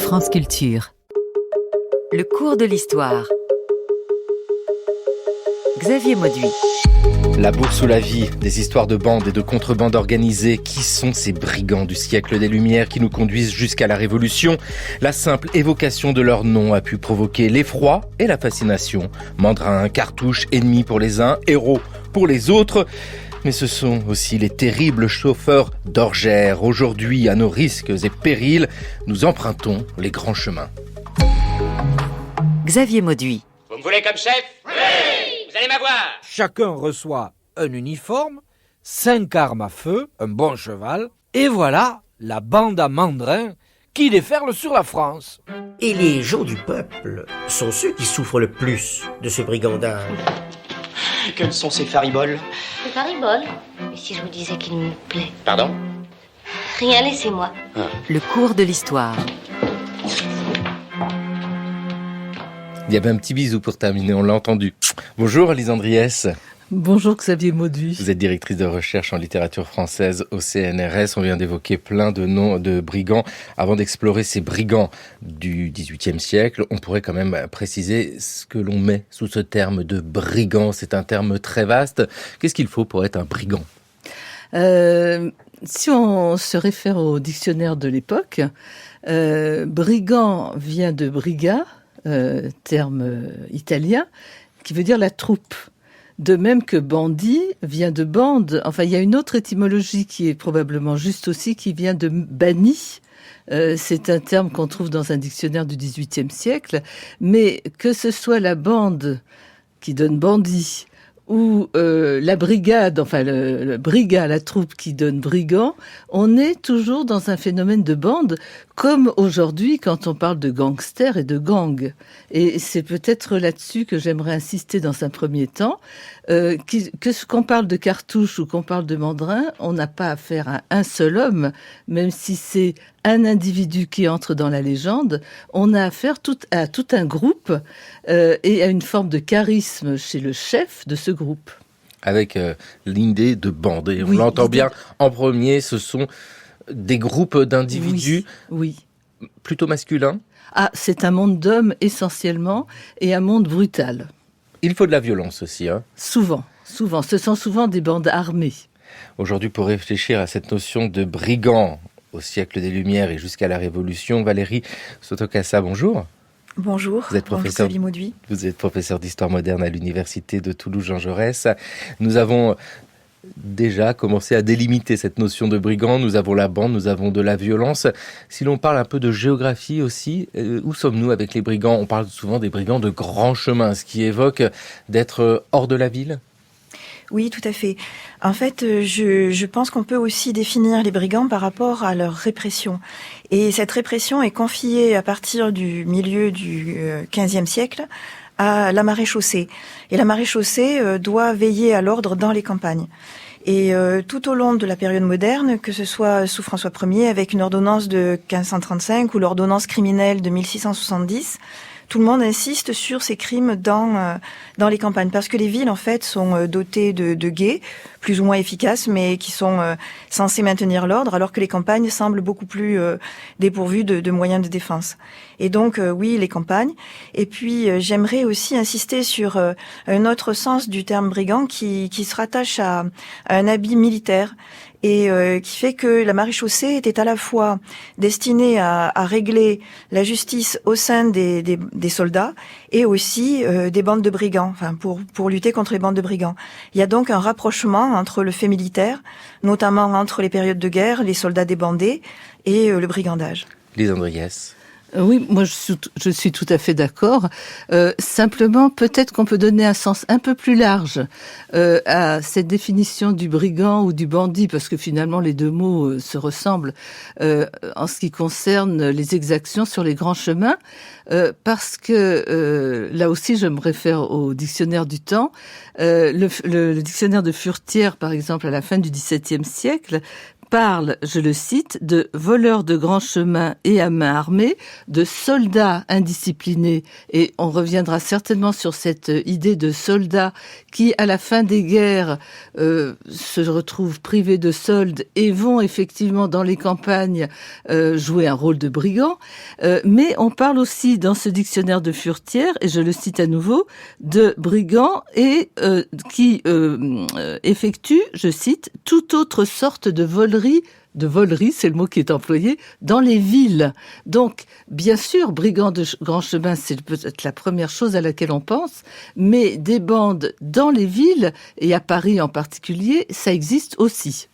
France Culture. Le cours de l'histoire. Xavier Mauduit. La bourse ou la vie, des histoires de bandes et de contrebandes organisées. Qui sont ces brigands du siècle des Lumières qui nous conduisent jusqu'à la Révolution? La simple évocation de leur nom a pu provoquer l'effroi et la fascination. Mandrins, cartouches, ennemis pour les uns, héros pour les autres. Mais ce sont aussi les terribles chauffeurs d'orgères. Aujourd'hui, à nos risques et périls, nous empruntons les grands chemins. Xavier Mauduit. Vous me voulez comme chef? Oui! Vous allez m'avoir! Chacun reçoit un uniforme, 5 armes à feu, un bon cheval, et voilà la bande à mandrins qui déferle sur la France. Et les gens du peuple sont ceux qui souffrent le plus de ce brigandage. Que sont ces fariboles? C'est faribole. Et si je vous disais qu'il me plaît? Pardon? Rien, laissez-moi. Le cours de l'histoire. Il y avait un petit bisou pour terminer, on l'a entendu. Bonjour Lise Andriès. Bonjour Xavier Mauduit. Vous êtes directrice de recherche en littérature française au CNRS. On vient d'évoquer plein de noms de brigands. Avant d'explorer ces brigands du XVIIIe siècle, on pourrait quand même préciser ce que l'on met sous ce terme de brigand. C'est un terme très vaste. Qu'est-ce qu'il faut pour être un brigand ? Si on se réfère au dictionnaire de l'époque, brigand vient de briga, terme italien, qui veut dire la troupe. De même que bandit vient de bande. Enfin, il y a une autre étymologie qui est probablement juste aussi, qui vient de banni. C'est un terme qu'on trouve dans un dictionnaire du XVIIIe siècle. Mais que ce soit la bande qui donne bandit ou la brigade, enfin le brigat, la troupe qui donne brigand, on est toujours dans un phénomène de bande, comme aujourd'hui quand on parle de gangsters et de gang. Et c'est peut-être là-dessus que j'aimerais insister dans un premier temps, qu'on parle de cartouche ou qu'on parle de mandrin, on n'a pas affaire à un seul homme, même si c'est un individu qui entre dans la légende, on a affaire à tout un groupe et à une forme de charisme chez le chef de ce groupe. Avec l'idée de bande. Et on l'entend bien en premier, ce sont des groupes d'individus oui. Plutôt masculins. Ah, c'est un monde d'hommes essentiellement et un monde brutal. Il faut de la violence aussi. Souvent. Ce sont souvent des bandes armées. Aujourd'hui, pour réfléchir à cette notion de brigand au siècle des Lumières et jusqu'à la Révolution, Valérie Sotokassa, bonjour. Bonjour, vous êtes professeur, vous êtes professeur d'histoire moderne à l'université de Toulouse Jean Jaurès. Nous avons déjà commencé à délimiter cette notion de brigand. Nous avons la bande, nous avons de la violence. Si l'on parle un peu de géographie aussi, où sommes-nous avec les brigands? On parle souvent des brigands de grand chemin, ce qui évoque d'être hors de la ville. Oui, tout à fait. En fait, je pense qu'on peut aussi définir les brigands par rapport à leur répression. Et cette répression est confiée à partir du milieu du XVe siècle à la maréchaussée. Et la maréchaussée doit veiller à l'ordre dans les campagnes. Et tout au long de la période moderne, que ce soit sous François Ier avec une ordonnance de 1535 ou l'ordonnance criminelle de 1670, tout le monde insiste sur ces crimes dans les campagnes, parce que les villes en fait sont dotées de guets plus ou moins efficaces, mais qui sont censés maintenir l'ordre, alors que les campagnes semblent beaucoup plus dépourvues de moyens de défense. Et donc oui, les campagnes. Et puis j'aimerais aussi insister sur un autre sens du terme brigand qui se rattache à un habit militaire. Et qui fait que la maréchaussée était à la fois destinée à régler la justice au sein des soldats et aussi des bandes de brigands, enfin pour lutter contre les bandes de brigands. Il y a donc un rapprochement entre le fait militaire, notamment entre les périodes de guerre, les soldats débandés et le brigandage. Lise Andriès. Oui, moi je suis tout à fait d'accord. Simplement, peut-être qu'on peut donner un sens un peu plus large à cette définition du brigand ou du bandit, parce que finalement les deux mots se ressemblent en ce qui concerne les exactions sur les grands chemins, parce que là aussi je me réfère au dictionnaire du temps. Le dictionnaire de Furetière, par exemple, à la fin du XVIIe siècle, parle, je le cite, de voleurs de grands chemins et à main armée, de soldats indisciplinés. Et on reviendra certainement sur cette idée de soldats qui, à la fin des guerres, se retrouvent privés de soldes et vont effectivement dans les campagnes jouer un rôle de brigands. Mais on parle aussi dans ce dictionnaire de Furetière, et je le cite à nouveau, de brigands et qui effectuent, je cite, toute autre sorte de volerie, c'est le mot qui est employé, dans les villes. Donc, bien sûr, brigands de grand chemin, c'est peut-être la première chose à laquelle on pense, mais des bandes dans les villes, et à Paris en particulier, ça existe aussi.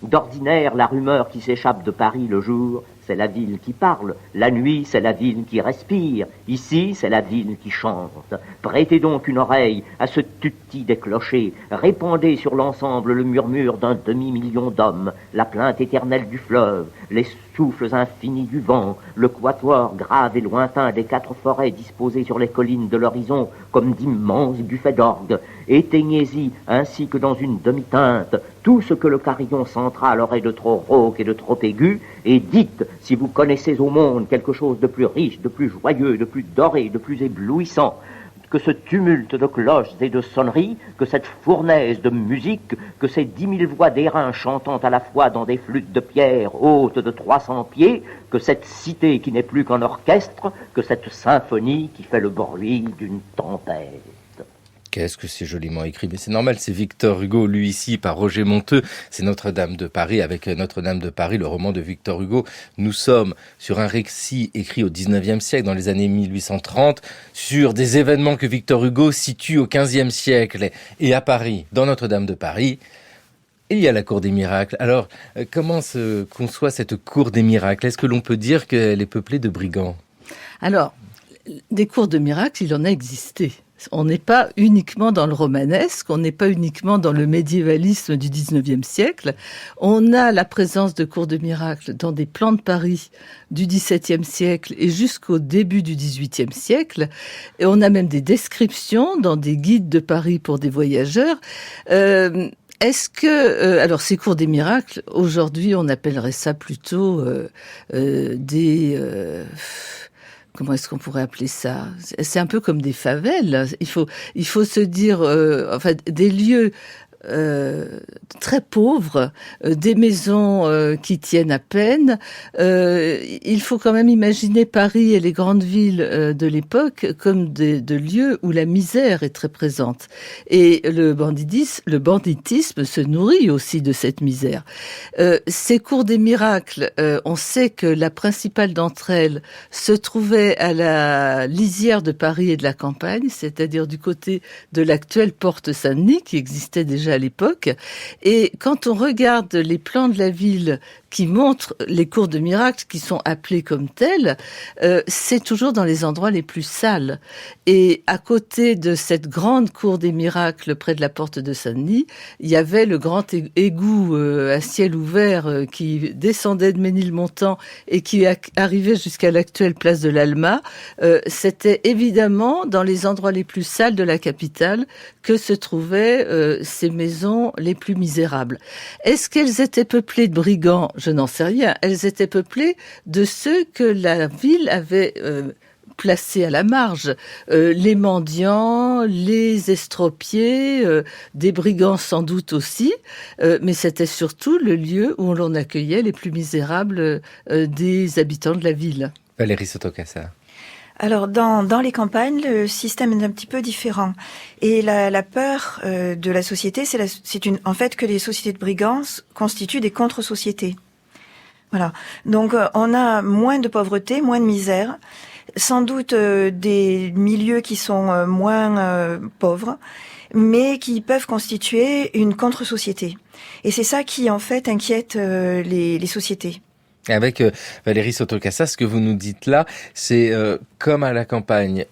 D'ordinaire, la rumeur qui s'échappe de Paris le jour, c'est la ville qui parle. La nuit, c'est la ville qui respire. Ici, c'est la ville qui chante. Prêtez donc une oreille à ce tutti des clochers. Répandez sur l'ensemble le murmure d'un demi-million d'hommes, la plainte éternelle du fleuve, les souffles infinis du vent, le quatuor grave et lointain des 4 forêts disposées sur les collines de l'horizon comme d'immenses buffets d'orgue. Éteignez-y, ainsi que dans une demi-teinte, tout ce que le carillon central aurait de trop rauque et de trop aigu, et dites, si vous connaissez au monde quelque chose de plus riche, de plus joyeux, de plus doré, de plus éblouissant, que ce tumulte de cloches et de sonneries, que cette fournaise de musique, que ces 10 000 voix d'airain chantant à la fois dans des flûtes de pierre hautes de 300 pieds, que cette cité qui n'est plus qu'un orchestre, que cette symphonie qui fait le bruit d'une tempête. Qu'est-ce que c'est joliment écrit. Mais c'est normal, c'est Victor Hugo, lu ici par Roger Monteux. C'est Notre-Dame de Paris, avec Notre-Dame de Paris, le roman de Victor Hugo. Nous sommes sur un récit écrit au 19e siècle, dans les années 1830, sur des événements que Victor Hugo situe au 15e siècle. Et à Paris, dans Notre-Dame de Paris, il y a la Cour des Miracles. Alors, comment se conçoit cette Cour des Miracles? Est-ce que l'on peut dire qu'elle est peuplée de brigands? Alors, des cours de miracles, il en a existé. On n'est pas uniquement dans le romanesque, on n'est pas uniquement dans le médiévalisme du 19e siècle. On a la présence de cours de miracles dans des plans de Paris du XVIIe siècle et jusqu'au début du XVIIIe siècle. Et on a même des descriptions dans des guides de Paris pour des voyageurs. Est-ce que, alors ces cours des miracles, aujourd'hui on appellerait ça plutôt comment est-ce qu'on pourrait appeler ça? C'est un peu comme des favelles. Il faut se dire, enfin, des lieux très pauvres, des maisons qui tiennent à peine. Il faut quand même imaginer Paris et les grandes villes de l'époque comme de lieux où la misère est très présente. Et le banditisme se nourrit aussi de cette misère. Ces cours des miracles, on sait que la principale d'entre elles se trouvait à la lisière de Paris et de la campagne, c'est-à-dire du côté de l'actuelle porte Saint-Denis, qui existait déjà à l'époque. Et quand on regarde les plans de la ville qui montrent les cours de miracles qui sont appelés comme tels, c'est toujours dans les endroits les plus sales. Et à côté de cette grande cour des miracles près de la porte de Saint-Denis, il y avait le grand égout à ciel ouvert qui descendait de Ménilmontant et qui arrivait jusqu'à l'actuelle place de l'Alma. C'était évidemment dans les endroits les plus sales de la capitale que se trouvaient ces maisons les plus misérables. Est-ce qu'elles étaient peuplées de brigands ? Je n'en sais rien. Elles étaient peuplées de ceux que la ville avait placés à la marge. Les mendiants, les estropiés, des brigands sans doute aussi, mais c'était surtout le lieu où l'on accueillait les plus misérables des habitants de la ville. Valérie Sotokassa. Alors, dans les campagnes, le système est un petit peu différent. Et la peur de la société, en fait que les sociétés de brigands constituent des contre-sociétés. Voilà. Donc, on a moins de pauvreté, moins de misère, sans doute des milieux qui sont moins pauvres, mais qui peuvent constituer une contre-société. Et c'est ça qui, en fait, inquiète les sociétés. Avec Valérie Sotokassa, ce que vous nous dites là, c'est comme à la campagne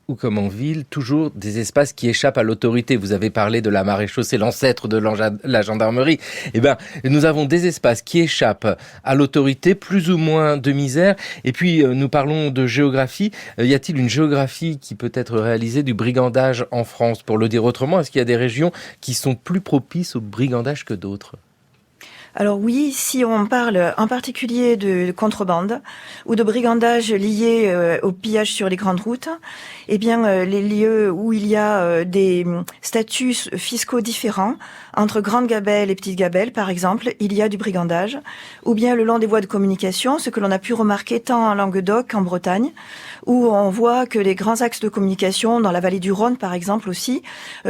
ou comme en ville, toujours des espaces qui échappent à l'autorité. Vous avez parlé de la maréchaussée, l'ancêtre de la gendarmerie. Eh ben, nous avons des espaces qui échappent à l'autorité, plus ou moins de misère. Et puis, nous parlons de géographie. Y a-t-il une géographie qui peut être réalisée du brigandage en France? Pour le dire autrement, est-ce qu'il y a des régions qui sont plus propices au brigandage que d'autres? Alors oui, si on parle en particulier de contrebande ou de brigandage lié au pillage sur les grandes routes, eh bien les lieux où il y a des statuts fiscaux différents entre grandes gabelles et petites gabelles, par exemple, il y a du brigandage, ou bien le long des voies de communication, ce que l'on a pu remarquer tant en Languedoc qu'en Bretagne, où on voit que les grands axes de communication, dans la vallée du Rhône par exemple aussi,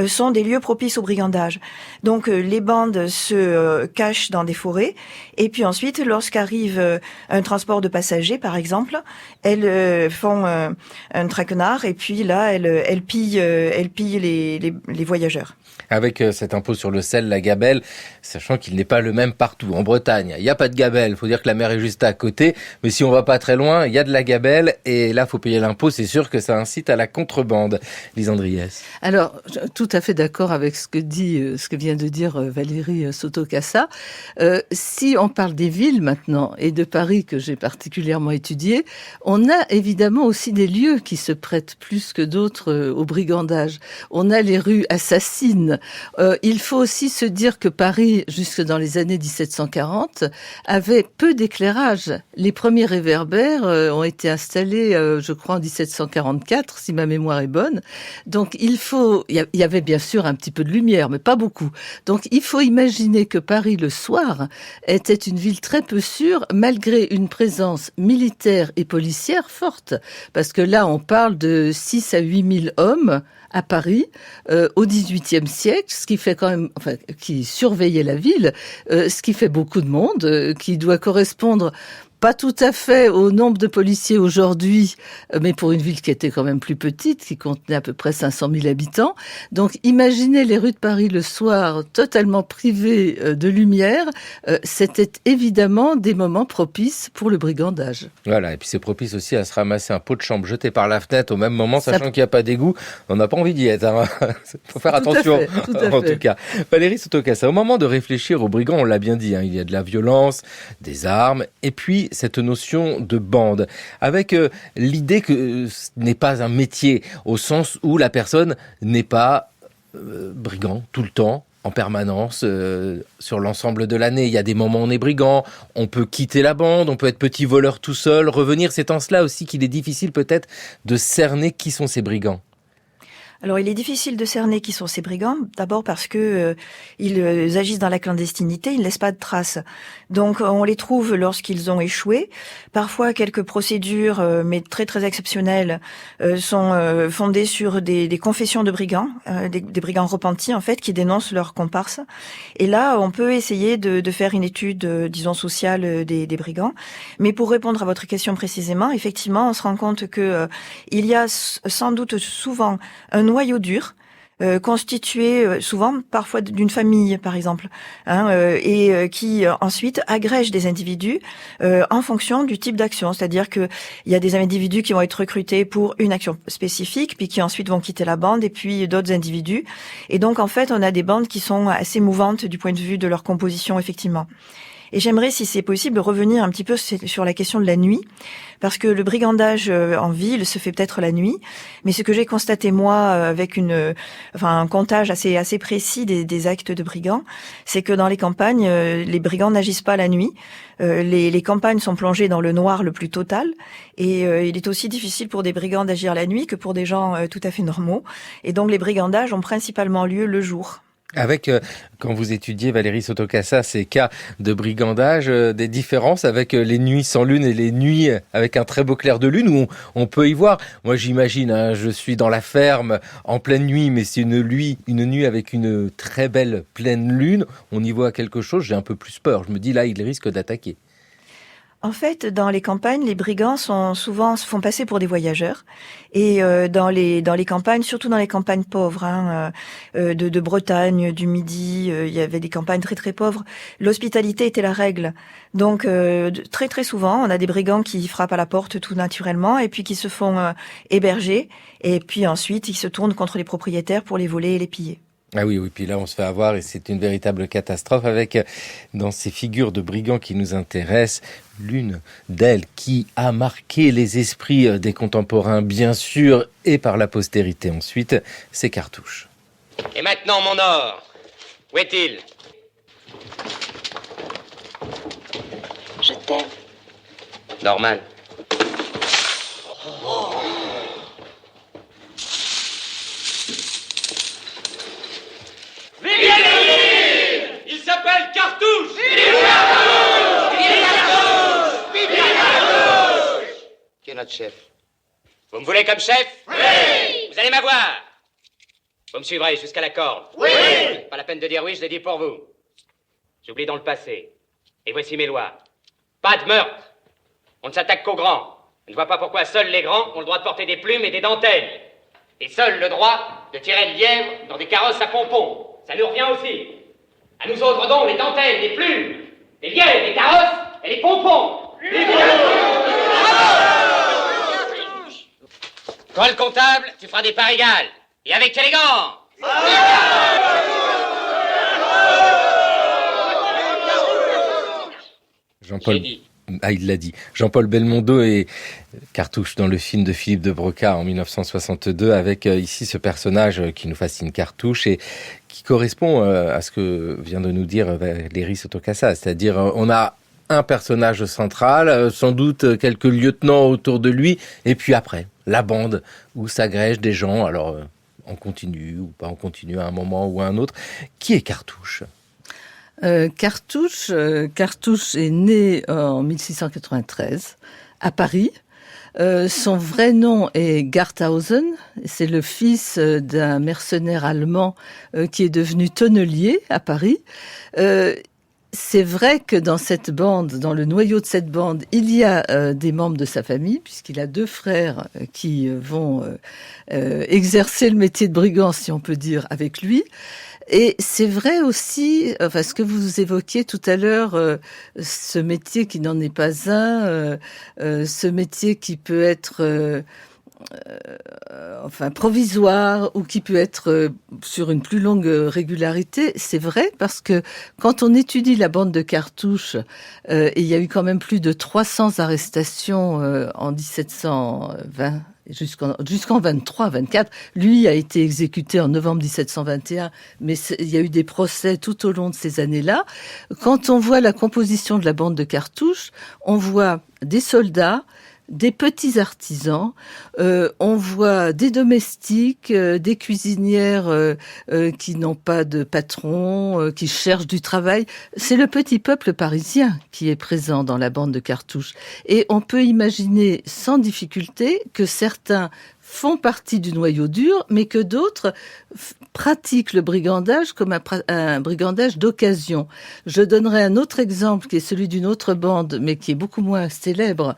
sont des lieux propices au brigandage. Donc les bandes se cachent dans des forêts, et puis ensuite, lorsqu'arrive un transport de passagers par exemple, elles font un traquenard, et puis là, elles pillent les voyageurs. Avec cet impôt sur le sel, la gabelle, sachant qu'il n'est pas le même partout. En Bretagne, il n'y a pas de gabelle, il faut dire que la mer est juste à côté, mais si on va pas très loin, il y a de la gabelle, et là, il faut payer l'impôt, c'est sûr que ça incite à la contrebande. Lise Andriès. Alors, tout à fait d'accord avec ce que vient de dire Valérie Sotocasa. Si on parle des villes maintenant, et de Paris que j'ai particulièrement étudié, on a évidemment aussi des lieux qui se prêtent plus que d'autres au brigandage. On a les rues assassines. Il faut aussi se dire que Paris, jusque dans les années 1740, avait peu d'éclairage. Les premiers réverbères ont été installés, je crois, en 1744, si ma mémoire est bonne. Donc, il y avait bien sûr un petit peu de lumière, mais pas beaucoup. Donc, il faut imaginer que Paris, le soir, était une ville très peu sûre, malgré une présence militaire et policière forte. Parce que là, on parle de 6 à 8 000 hommes à Paris au XVIIIe siècle, ce qui fait quand même, qui surveillait la ville, ce qui fait beaucoup de monde, qui doit correspondre pas tout à fait au nombre de policiers aujourd'hui, mais pour une ville qui était quand même plus petite, qui contenait à peu près 500 000 habitants. Donc, imaginez les rues de Paris le soir totalement privées de lumière. C'était évidemment des moments propices pour le brigandage. Voilà, et puis c'est propice aussi à se ramasser un pot de chambre jeté par la fenêtre au même moment, sachant qu'il n'y a pas d'égout. On n'a pas envie d'y être. Faut faire attention, en tout cas. Valérie Sotocasa, au moment de réfléchir aux brigands, on l'a bien dit, il y a de la violence, des armes, et puis cette notion de bande, avec l'idée que ce n'est pas un métier, au sens où la personne n'est pas brigand tout le temps, en permanence, sur l'ensemble de l'année. Il y a des moments où on est brigand, on peut quitter la bande, on peut être petit voleur tout seul, revenir. C'est en cela aussi qu'il est difficile peut-être de cerner qui sont ces brigands. Alors, il est difficile de cerner qui sont ces brigands, d'abord parce que ils agissent dans la clandestinité, ils ne laissent pas de traces. Donc, on les trouve lorsqu'ils ont échoué. Parfois, quelques procédures, mais très très exceptionnelles, sont fondées sur des confessions de brigands, des brigands repentis en fait, qui dénoncent leurs comparses. Et là, on peut essayer de faire une étude, disons sociale des brigands. Mais pour répondre à votre question précisément, effectivement, on se rend compte que il y a sans doute souvent un noyau dur constitué souvent parfois d'une famille par exemple, et qui ensuite agrège des individus en fonction du type d'action, c'est-à-dire que il y a des individus qui vont être recrutés pour une action spécifique, puis qui ensuite vont quitter la bande, et puis d'autres individus, et donc en fait on a des bandes qui sont assez mouvantes du point de vue de leur composition effectivement. Et j'aimerais, si c'est possible, revenir un petit peu sur la question de la nuit, parce que le brigandage en ville se fait peut-être la nuit, mais ce que j'ai constaté moi avec un comptage assez précis des actes de brigands, c'est que dans les campagnes, les brigands n'agissent pas la nuit. Les campagnes sont plongées dans le noir le plus total, et il est aussi difficile pour des brigands d'agir la nuit que pour des gens tout à fait normaux. Et donc les brigandages ont principalement lieu le jour. Avec, quand vous étudiez, Valérie Sotocasa, ces cas de brigandage, des différences avec les nuits sans lune et les nuits avec un très beau clair de lune, où on peut y voir. Moi, j'imagine, je suis dans la ferme en pleine nuit, mais c'est une nuit avec une très belle pleine lune. On y voit quelque chose, j'ai un peu plus peur. Je me dis, là, il risque d'attaquer. En fait, dans les campagnes, les brigands se font passer pour des voyageurs. Et dans les campagnes, surtout dans les campagnes pauvres, de Bretagne, du Midi, il y avait des campagnes très très pauvres. L'hospitalité était la règle. Donc très très souvent, on a des brigands qui frappent à la porte tout naturellement, et puis qui se font héberger, et puis ensuite ils se tournent contre les propriétaires pour les voler et les piller. Ah oui, puis là on se fait avoir et c'est une véritable catastrophe avec, dans ces figures de brigands qui nous intéressent, l'une d'elles qui a marqué les esprits des contemporains bien sûr et par la postérité ensuite, c'est Cartouche. Et maintenant mon or, où est-il? Normal. Il s'appelle Cartouche. Qui est notre chef? Vous me voulez comme chef? Oui. Vous allez m'avoir. Vous me suivrez jusqu'à la corde. Oui. Pas la peine de dire oui, je l'ai dit pour vous. J'oublie dans le passé. Et voici mes lois. Pas de meurtre. On ne s'attaque qu'aux grands. Je ne vois pas pourquoi seuls les grands ont le droit de porter des plumes et des dentelles. Et seul le droit de tirer le lièvre dans des carrosses à pompons. Ça nous revient aussi. À nous autres donc, les dentelles, les plumes, les lièvres, les carrosses et les pompons. Toi, le comptable, tu feras des parts égales. Et avec élégance. Jean-Paul, J'ai dit. il l'a dit. Jean-Paul Belmondo et Cartouche dans le film de Philippe de Broca en 1962 avec ici ce personnage qui nous fascine, Cartouche, et qui correspond à ce que vient de nous dire Valérie Sotokassa. C'est-à-dire, on a un personnage central, sans doute quelques lieutenants autour de lui, et puis après, la bande où s'agrègent des gens, alors on continue ou pas on continue à un moment ou à un autre. Qui est Cartouche ? Cartouche est né en 1693 à Paris. Son vrai nom est Garthausen. C'est le fils d'un mercenaire allemand qui est devenu tonnelier à Paris. C'est vrai que dans cette bande, dans le noyau de cette bande, il y a des membres de sa famille, puisqu'il a 2 frères qui vont exercer le métier de brigand, si on peut dire, avec lui. Et c'est vrai aussi, enfin, ce que vous évoquiez tout à l'heure, ce métier qui n'en est pas un, ce métier qui peut être provisoire ou qui peut être sur une plus longue régularité, c'est vrai parce que quand on étudie la bande de Cartouche, et il y a eu quand même plus de 300 arrestations en 1720, jusqu'en 23-24. Lui a été exécuté en novembre 1721, mais il y a eu des procès tout au long de ces années-là. Quand on voit la composition de la bande de Cartouche, on voit des soldats, des petits artisans, on voit des domestiques, des cuisinières qui n'ont pas de patron, qui cherchent du travail. C'est le petit peuple parisien qui est présent dans la bande de Cartouche. Et on peut imaginer sans difficulté que certains font partie du noyau dur, mais que d'autres pratiquent le brigandage comme un brigandage d'occasion. Je donnerai un autre exemple qui est celui d'une autre bande, mais qui est beaucoup moins célèbre,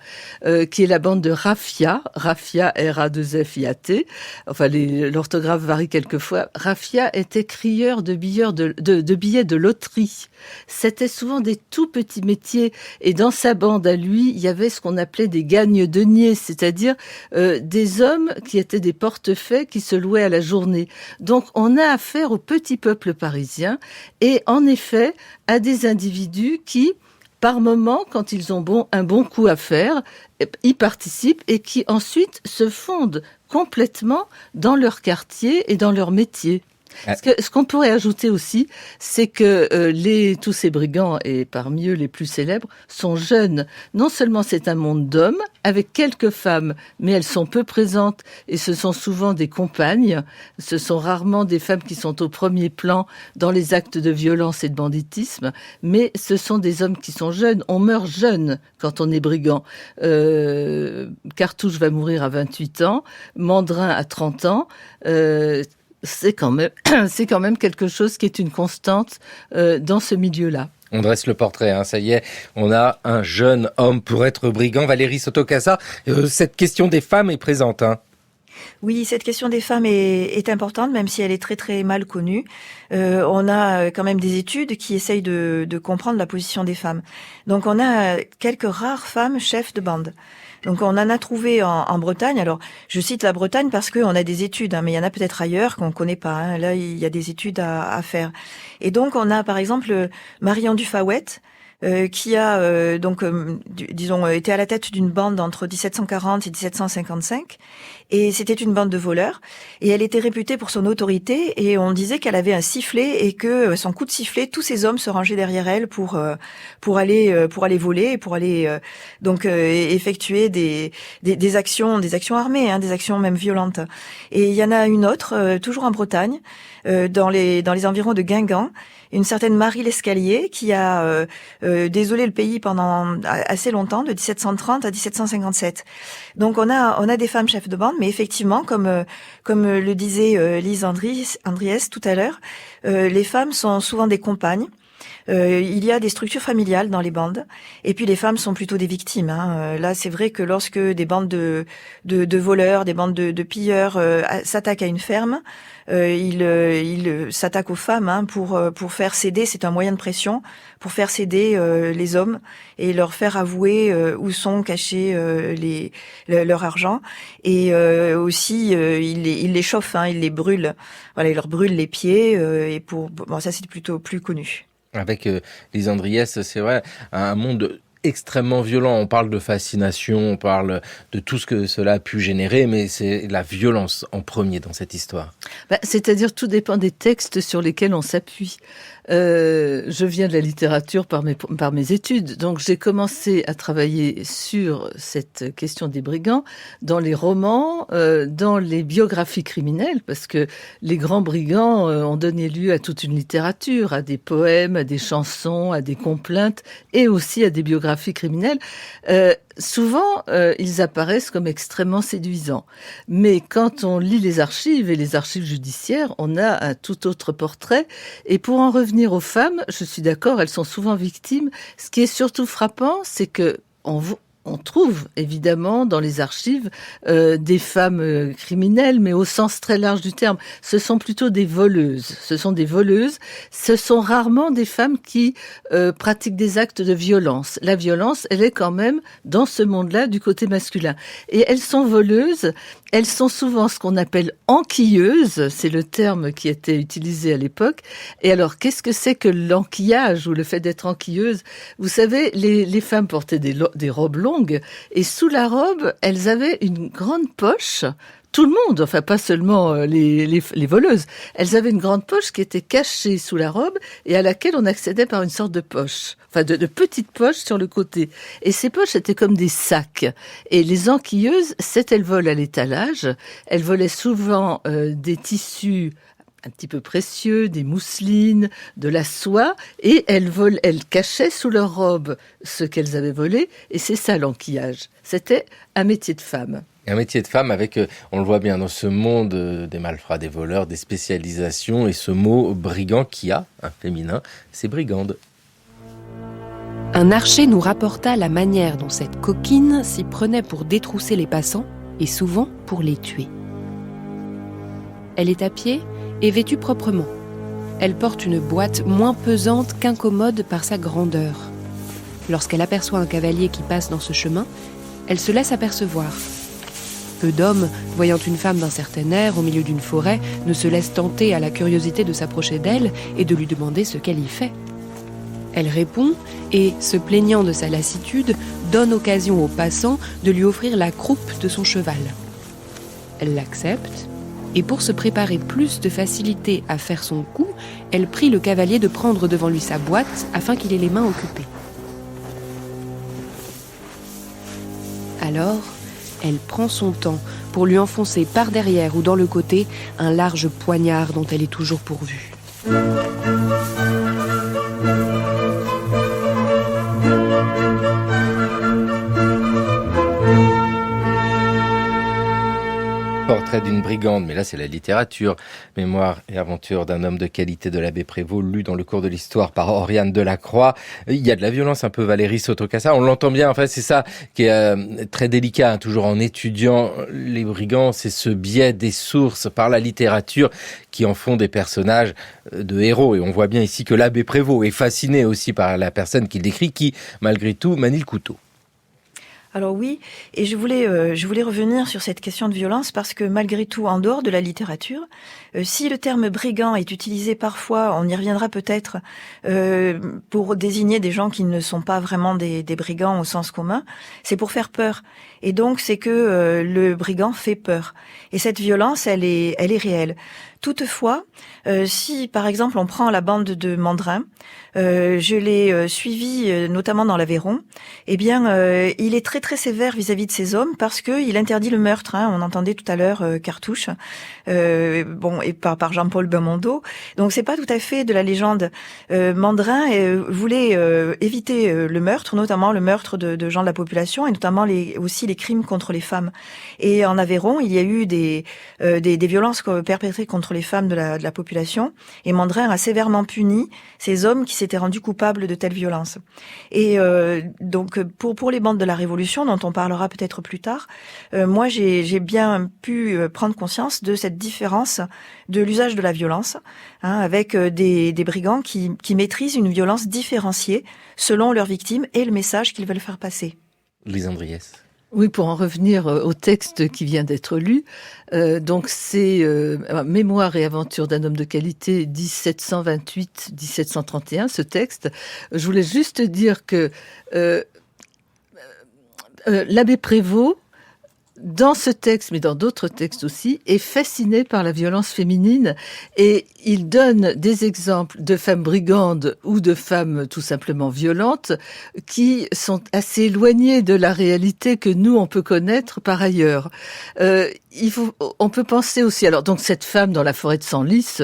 qui est la bande de Raffia, R-A-2-F-I-A-T. Enfin, l'orthographe varie quelquefois. Raffia était crieur de billets de loterie. C'était souvent des tout petits métiers, et dans sa bande à lui, il y avait ce qu'on appelait des gagne-deniers, c'est-à-dire des hommes qui étaient des portefaix qui se louaient à la journée. Donc on a affaire au petit peuple parisien et en effet à des individus qui, par moment, quand ils ont un bon coup à faire, y participent et qui ensuite se fondent complètement dans leur quartier et dans leur métier. Ce qu'on pourrait ajouter aussi, c'est que tous ces brigands, et parmi eux les plus célèbres, sont jeunes. Non seulement c'est un monde d'hommes, avec quelques femmes, mais elles sont peu présentes, et ce sont souvent des compagnes. Ce sont rarement des femmes qui sont au premier plan dans les actes de violence et de banditisme, mais ce sont des hommes qui sont jeunes. On meurt jeune quand on est brigand. Cartouche va mourir à 28 ans, Mandrin à 30 ans. C'est quand même quelque chose qui est une constante dans ce milieu-là. On dresse le portrait, ça y est, on a un jeune homme pour être brigand. Valérie Sotokassa, cette question des femmes est présente. Oui, cette question des femmes est importante, même si elle est très très mal connue. On a quand même des études qui essayent de comprendre la position des femmes. Donc on a quelques rares femmes chefs de bande. Donc on en a trouvé en Bretagne. Alors je cite la Bretagne parce qu'on a des études, mais il y en a peut-être ailleurs qu'on connaît pas. Là il y a des études à faire. Et donc on a par exemple Marion Dufawet, qui a disons été à la tête d'une bande entre 1740 et 1755. Et c'était une bande de voleurs. Et elle était réputée pour son autorité. Et on disait qu'elle avait un sifflet et que son coup de sifflet, tous ces hommes se rangeaient derrière elle pour aller voler et pour aller effectuer des actions armées, des actions même violentes. Et il y en a une autre, toujours en Bretagne, dans les environs de Guingamp, une certaine Marie Lescalier qui a désolé le pays pendant assez longtemps, de 1730 à 1757. Donc on a des femmes chefs de bande, mais effectivement, comme le disait Lise Andries tout à l'heure, les femmes sont souvent des compagnes. Il y a des structures familiales dans les bandes, et puis les femmes sont plutôt des victimes. Là, c'est vrai que lorsque des bandes de voleurs, des bandes de pilleurs s'attaquent à une ferme, ils s'attaquent aux femmes pour faire céder. C'est un moyen de pression pour faire céder les hommes et leur faire avouer où sont cachés leur argent. Et aussi, ils les chauffent, ils les brûlent. Voilà, ils leur brûlent les pieds. Ça, c'est plutôt plus connu. Avec Lise Andries, c'est vrai, un monde extrêmement violent. On parle de fascination, on parle de tout ce que cela a pu générer, mais c'est la violence en premier dans cette histoire. C'est-à-dire, tout dépend des textes sur lesquels on s'appuie. Je viens de la littérature par mes études, donc j'ai commencé à travailler sur cette question des brigands dans les romans, dans les biographies criminelles, parce que les grands brigands ont donné lieu à toute une littérature, à des poèmes, à des chansons, à des complaintes et aussi à des biographies criminelles. Souvent, ils apparaissent comme extrêmement séduisants. Mais quand on lit les archives et les archives judiciaires, on a un tout autre portrait. Et pour en revenir aux femmes, je suis d'accord, elles sont souvent victimes. Ce qui est surtout frappant, c'est que on trouve évidemment dans les archives des femmes criminelles, mais au sens très large du terme. Ce sont plutôt des voleuses. Ce sont rarement des femmes qui pratiquent des actes de violence. La violence, elle est quand même dans ce monde-là du côté masculin. Et elles sont voleuses. Elles sont souvent ce qu'on appelle enquilleuses, c'est le terme qui était utilisé à l'époque. Et alors, qu'est-ce que c'est que l'enquillage ou le fait d'être enquilleuse ? Vous savez, les femmes portaient des robes longues et sous la robe, elles avaient une grande poche. Tout le monde, enfin pas seulement les voleuses, elles avaient une grande poche qui était cachée sous la robe et à laquelle on accédait par une sorte de poche, enfin de petites poches sur le côté. Et ces poches étaient comme des sacs. Et les enquilleuses, elles volent à l'étalage, elles volaient souvent des tissus un petit peu précieux, des mousselines, de la soie, et elles cachaient sous leur robe ce qu'elles avaient volé, et c'est ça l'enquillage. C'était un métier de femme. Un métier de femme avec, on le voit bien dans ce monde des malfrats, des voleurs, des spécialisations, et ce mot brigand qui a un féminin, c'est brigande. Un archer nous rapporta la manière dont cette coquine s'y prenait pour détrousser les passants, et souvent pour les tuer. Elle est à pied et vêtue proprement. Elle porte une boîte moins pesante qu'incommode par sa grandeur. Lorsqu'elle aperçoit un cavalier qui passe dans ce chemin, elle se laisse apercevoir. Peu d'hommes, voyant une femme d'un certain air au milieu d'une forêt, ne se laissent tenter à la curiosité de s'approcher d'elle et de lui demander ce qu'elle y fait. Elle répond et, se plaignant de sa lassitude, donne occasion aux passants de lui offrir la croupe de son cheval. Elle l'accepte, et pour se préparer plus de facilité à faire son coup, elle prie le cavalier de prendre devant lui sa boîte afin qu'il ait les mains occupées. Alors, elle prend son temps pour lui enfoncer par derrière ou dans le côté un large poignard dont elle est toujours pourvue. Portrait d'une brigande, mais là c'est la littérature. Mémoire et aventure d'un homme de qualité de l'abbé Prévost, lu dans le cours de l'histoire par Oriane Delacroix. Il y a de la violence un peu, Valérie Sotocasa, on l'entend bien, en fait c'est ça qui est très délicat, toujours en étudiant les brigands, c'est ce biais des sources par la littérature qui en font des personnages de héros. Et on voit bien ici que l'abbé Prévost est fasciné aussi par la personne qu'il décrit, qui malgré tout manie le couteau. Alors oui, et je voulais revenir sur cette question de violence parce que malgré tout, en dehors de la littérature, si le terme brigand est utilisé parfois, on y reviendra peut-être, pour désigner des gens qui ne sont pas vraiment des brigands au sens commun, c'est pour faire peur. Et donc c'est que le brigand fait peur. Et cette violence, elle est réelle. Toutefois, si par exemple on prend la bande de Mandrin, je l'ai suivi notamment dans l'Aveyron, eh bien il est très très sévère vis-à-vis de ces hommes parce que il interdit le meurtre. On entendait tout à l'heure Cartouche, et par Jean-Paul Belmondo. Donc c'est pas tout à fait de la légende. Mandrin voulait éviter le meurtre, notamment le meurtre de gens de la population et notamment aussi les crimes contre les femmes. Et en Aveyron, il y a eu des violences perpétrées contre les femmes de la population, et Mandrin a sévèrement puni ces hommes qui s'étaient rendus coupables de telles violences. Et donc pour les bandes de la Révolution, dont on parlera peut-être plus tard, moi j'ai bien pu prendre conscience de cette différence de l'usage de la violence, avec des brigands qui maîtrisent une violence différenciée selon leurs victimes et le message qu'ils veulent faire passer. Lise Andriès. Oui, pour en revenir au texte qui vient d'être lu, donc c'est Mémoires et aventures d'un homme de qualité 1728-1731, ce texte. Je voulais juste dire que l'abbé Prévost, dans ce texte, mais dans d'autres textes aussi, est fasciné par la violence féminine et il donne des exemples de femmes brigandes ou de femmes tout simplement violentes qui sont assez éloignées de la réalité que nous, on peut connaître par ailleurs. On peut penser aussi, alors donc cette femme dans la forêt de Senlis,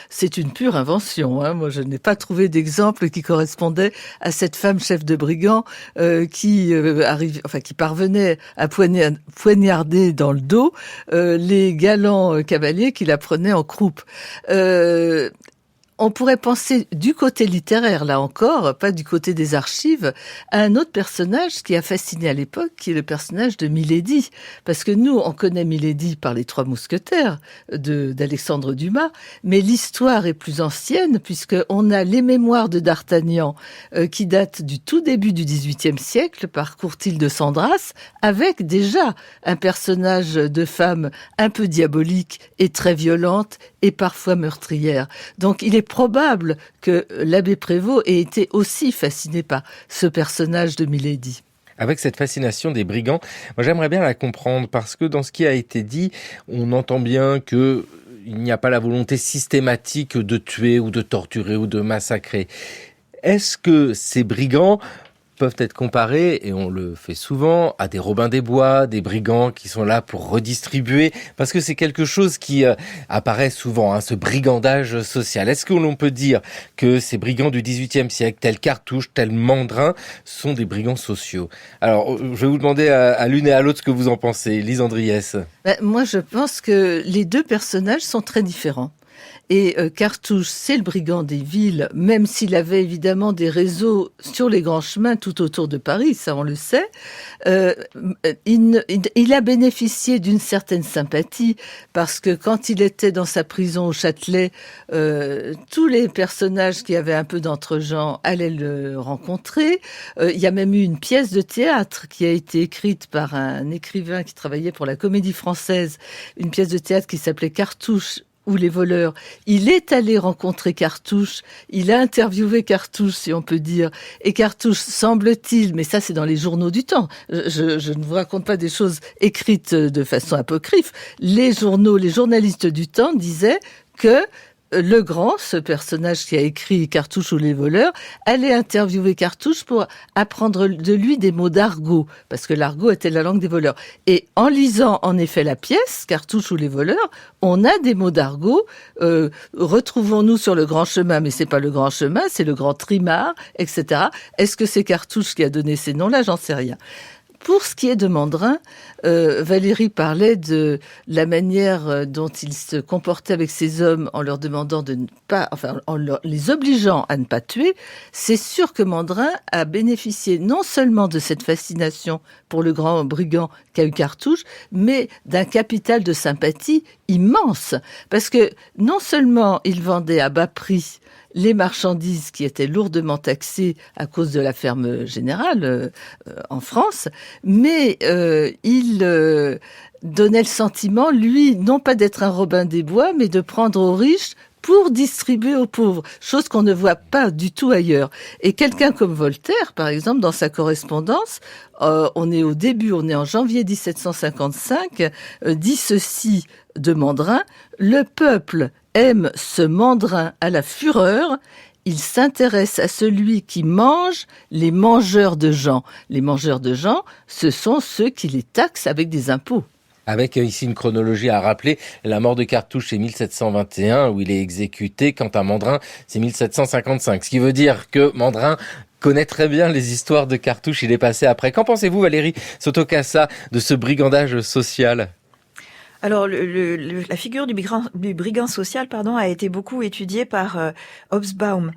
c'est une pure invention. Moi, je n'ai pas trouvé d'exemple qui correspondait à cette femme chef de brigand qui parvenait à poignarder dans le dos les galants cavaliers qui la prenaient en croupe. On pourrait penser du côté littéraire, là encore, pas du côté des archives, à un autre personnage qui a fasciné à l'époque, qui est le personnage de Milady. Parce que nous, on connaît Milady par les Trois Mousquetaires d'Alexandre Dumas, mais l'histoire est plus ancienne, puisqu'on a les mémoires de D'Artagnan qui datent du tout début du XVIIIe siècle par Courtil de Sandras, avec déjà un personnage de femme un peu diabolique et très violente et parfois meurtrière. Donc il est probable que l'abbé Prévost ait été aussi fasciné par ce personnage de Milady. Avec cette fascination des brigands, moi j'aimerais bien la comprendre parce que dans ce qui a été dit, on entend bien que il n'y a pas la volonté systématique de tuer ou de torturer ou de massacrer. Est-ce que ces brigands peuvent être comparés, et on le fait souvent, à des Robins des Bois, des brigands qui sont là pour redistribuer, parce que c'est quelque chose qui apparaît souvent, ce brigandage social. Est-ce que l'on peut dire que ces brigands du XVIIIe siècle, tels Cartouche, tels Mandrin, sont des brigands sociaux? Alors, je vais vous demander à l'une et à l'autre ce que vous en pensez. Lise Andriès. Moi, je pense que les deux personnages sont très différents. Et Cartouche, c'est le brigand des villes, même s'il avait évidemment des réseaux sur les grands chemins tout autour de Paris, ça on le sait. Il a bénéficié d'une certaine sympathie parce que quand il était dans sa prison au Châtelet, tous les personnages qui avaient un peu d'entre-gens allaient le rencontrer. Il y a même eu une pièce de théâtre qui a été écrite par un écrivain qui travaillait pour la Comédie Française, une pièce de théâtre qui s'appelait Cartouche ou les voleurs. Il est allé rencontrer Cartouche, il a interviewé Cartouche, si on peut dire, et Cartouche, semble-t-il, mais ça c'est dans les journaux du temps, je ne vous raconte pas des choses écrites de façon apocryphe, les journalistes du temps disaient que le grand, ce personnage qui a écrit Cartouche ou les voleurs, allait interviewer Cartouche pour apprendre de lui des mots d'argot, parce que l'argot était la langue des voleurs. Et en lisant en effet la pièce, Cartouche ou les voleurs, on a des mots d'argot, retrouvons-nous sur le grand chemin, mais c'est pas le grand chemin, c'est le grand trimard, etc. Est-ce que c'est Cartouche qui a donné ces noms-là? J'en sais rien. Pour ce qui est de Mandrin, Valérie parlait de la manière dont il se comportait avec ses hommes en leur demandant de ne pas, les obligeant à ne pas tuer. C'est sûr que Mandrin a bénéficié non seulement de cette fascination pour le grand brigand qu'a eu Cartouche, mais d'un capital de sympathie immense. Parce que non seulement il vendait à bas prix les marchandises qui étaient lourdement taxées à cause de la ferme générale en France, mais il donnait le sentiment, lui, non pas d'être un Robin des Bois, mais de prendre aux riches pour distribuer aux pauvres, chose qu'on ne voit pas du tout ailleurs. Et quelqu'un comme Voltaire, par exemple, dans sa correspondance, on est au début, on est en janvier 1755, dit ceci de Mandrin: « Le peuple aime ce Mandrin à la fureur, il s'intéresse à celui qui mange les mangeurs de gens. » Les mangeurs de gens, ce sont ceux qui les taxent avec des impôts. Avec ici une chronologie à rappeler, la mort de Cartouche c'est 1721 où il est exécuté, quant à Mandrin c'est 1755. Ce qui veut dire que Mandrin connaît très bien les histoires de Cartouche, il est passé après. Qu'en pensez-vous Valérie Sotokassa de ce brigandage social ? Alors, la figure du brigand social, a été beaucoup étudiée par Hobsbawm,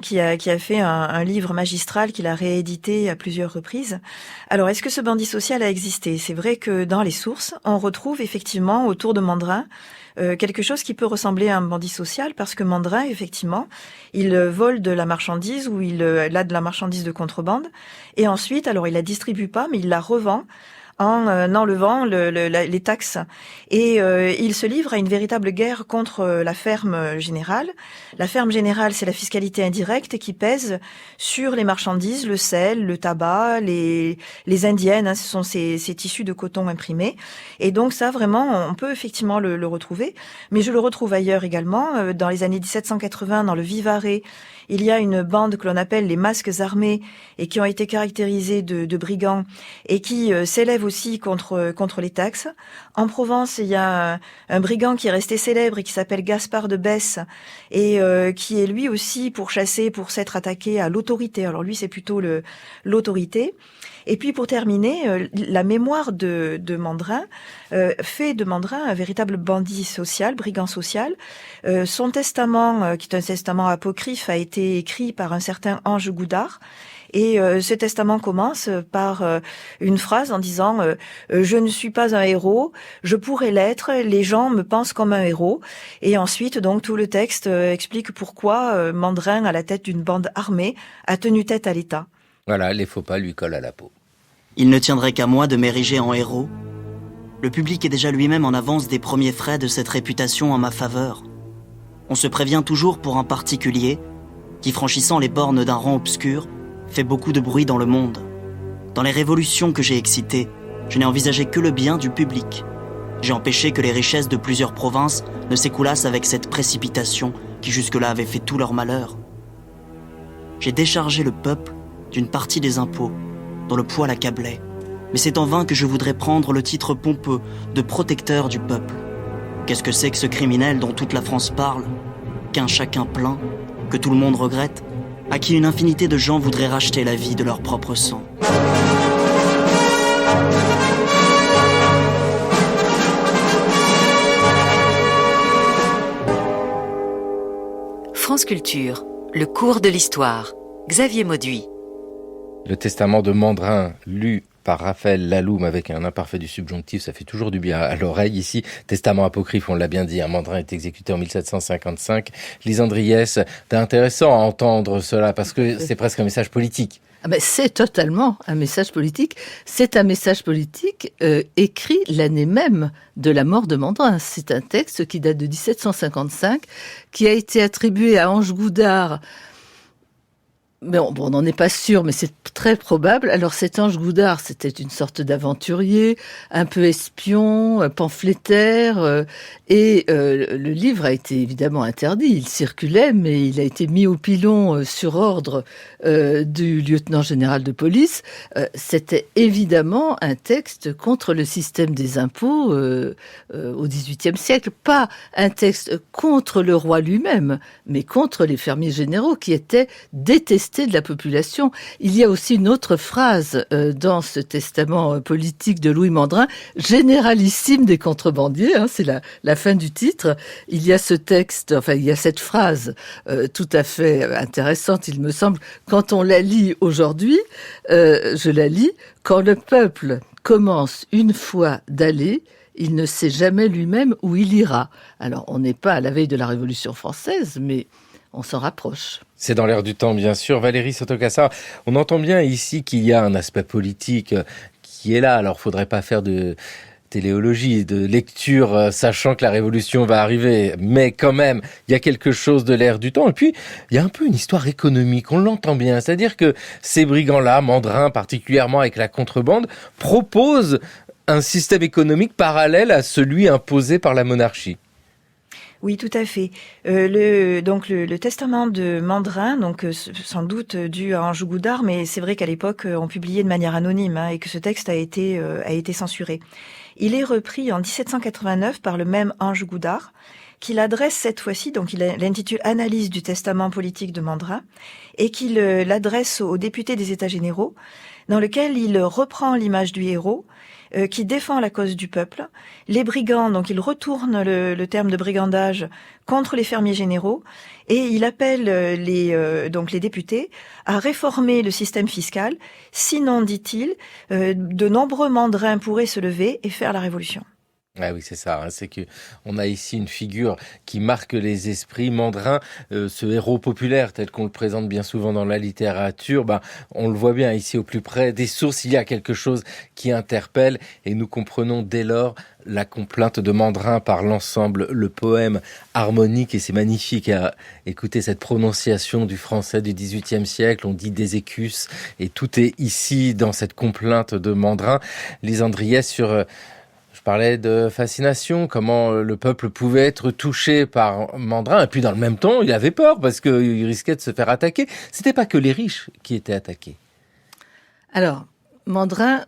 qui a fait un livre magistral qu'il a réédité à plusieurs reprises. Alors, est-ce que ce bandit social a existé ? C'est vrai que dans les sources, on retrouve effectivement autour de Mandrin quelque chose qui peut ressembler à un bandit social, parce que Mandrin, effectivement, il vole de la marchandise, ou il a de la marchandise de contrebande, et ensuite, alors il la distribue pas, mais il la revend en enlevant les taxes. Et il se livre à une véritable guerre contre la ferme générale. La ferme générale, c'est la fiscalité indirecte qui pèse sur les marchandises, le sel, le tabac, les indiennes, ce sont ces tissus de coton imprimés. Et donc ça, vraiment, on peut effectivement le retrouver. Mais je le retrouve ailleurs également. Dans les années 1780, dans le Vivarais, il y a une bande que l'on appelle les masques armés et qui ont été caractérisés de brigands et qui s'élèvent aussi contre les taxes. En Provence, il y a un brigand qui est resté célèbre et qui s'appelle Gaspard de Besse et qui est lui aussi pourchassé pour s'être attaqué à l'autorité. Alors lui, c'est plutôt l'autorité. Et puis pour terminer, la mémoire de Mandrin fait de Mandrin un véritable bandit social, brigand social. Son testament, qui est un testament apocryphe, a été écrit par un certain Ange Goudard. Et ce testament commence par une phrase en disant je ne suis pas un héros, je pourrais l'être, les gens me pensent comme un héros. Et ensuite, donc, tout le texte explique pourquoi Mandrin, à la tête d'une bande armée, a tenu tête à l'État. Voilà, les faux pas lui collent à la peau. Il ne tiendrait qu'à moi de m'ériger en héros. Le public est déjà lui-même en avance des premiers frais de cette réputation en ma faveur. On se prévient toujours pour un particulier qui, franchissant les bornes d'un rang obscur, fait beaucoup de bruit dans le monde. Dans les révolutions que j'ai excitées, je n'ai envisagé que le bien du public. J'ai empêché que les richesses de plusieurs provinces ne s'écoulassent avec cette précipitation qui jusque-là avait fait tout leur malheur. J'ai déchargé le peuple d'une partie des impôts, dont le poids l'accablait. Mais c'est en vain que je voudrais prendre le titre pompeux de protecteur du peuple. Qu'est-ce que c'est que ce criminel dont toute la France parle, qu'un chacun plaint, que tout le monde regrette, à qui une infinité de gens voudraient racheter la vie de leur propre sang. France Culture, le cours de l'histoire. Xavier Mauduit. Le testament de Mandrin, lu par Raphaël Laloum avec un imparfait du subjonctif, ça fait toujours du bien à l'oreille. Ici, testament apocryphe, on l'a bien dit, Mandrin est exécuté en 1755. Lise Andriès, c'est intéressant à entendre cela parce que c'est presque un message politique. Ah ben, c'est totalement un message politique. C'est un message politique écrit l'année même de la mort de Mandrin. C'est un texte qui date de 1755, qui a été attribué à Ange Goudard. Mais on n'en est pas sûr, mais c'est très probable. Alors cet Ange Goudard, c'était une sorte d'aventurier, un peu espion, pamphlétaire, et le livre a été évidemment interdit. Il circulait, mais il a été mis au pilon sur ordre du lieutenant général de police. C'était évidemment un texte contre le système des impôts au XVIIIe siècle. Pas un texte contre le roi lui-même, mais contre les fermiers généraux qui étaient détestés de la population. Il y a aussi une autre phrase dans ce testament politique de Louis Mandrin, généralissime des contrebandiers, c'est la fin du titre. Il y a ce texte, il y a cette phrase tout à fait intéressante, il me semble, quand on la lit aujourd'hui, je la lis, quand le peuple commence une fois d'aller, il ne sait jamais lui-même où il ira. Alors, on n'est pas à la veille de la Révolution française, mais on s'en rapproche. C'est dans l'air du temps, bien sûr. Valérie Sotokassa, on entend bien ici qu'il y a un aspect politique qui est là. Alors, faudrait pas faire de téléologie, de lecture, sachant que la révolution va arriver. Mais quand même, il y a quelque chose de l'air du temps. Et puis, il y a un peu une histoire économique, on l'entend bien. C'est-à-dire que ces brigands-là, Mandrin particulièrement avec la contrebande, proposent un système économique parallèle à celui imposé par la monarchie. Oui, tout à fait. Le testament de Mandrin, sans doute dû à Anjou Goudard, mais c'est vrai qu'à l'époque, on publiait de manière anonyme et que ce texte a été censuré. Il est repris en 1789 par le même Anjou Goudard, qu'il adresse cette fois-ci, donc il l'intitule « Analyse du testament politique de Mandrin » et qu'il l'adresse aux députés des États généraux, dans lequel il reprend l'image du héros, qui défend la cause du peuple. Les brigands, donc il retourne le terme de brigandage contre les fermiers généraux et il appelle les députés à réformer le système fiscal. Sinon, dit-il, de nombreux mandrins pourraient se lever et faire la révolution. Ah oui, c'est ça. C'est que on a ici une figure qui marque les esprits. Mandrin, ce héros populaire tel qu'on le présente bien souvent dans la littérature, on le voit bien ici au plus près des sources. Il y a quelque chose qui interpelle et nous comprenons dès lors la complainte de Mandrin par l'ensemble, le poème harmonique, et c'est magnifique à écouter cette prononciation du français du XVIIIe siècle. On dit des écus et tout est ici dans cette complainte de Mandrin. Lise Andriès Je parlais de fascination, comment le peuple pouvait être touché par Mandrin. Et puis dans le même temps, il avait peur parce qu'il risquait de se faire attaquer. C'était pas que les riches qui étaient attaqués. Alors, Mandrin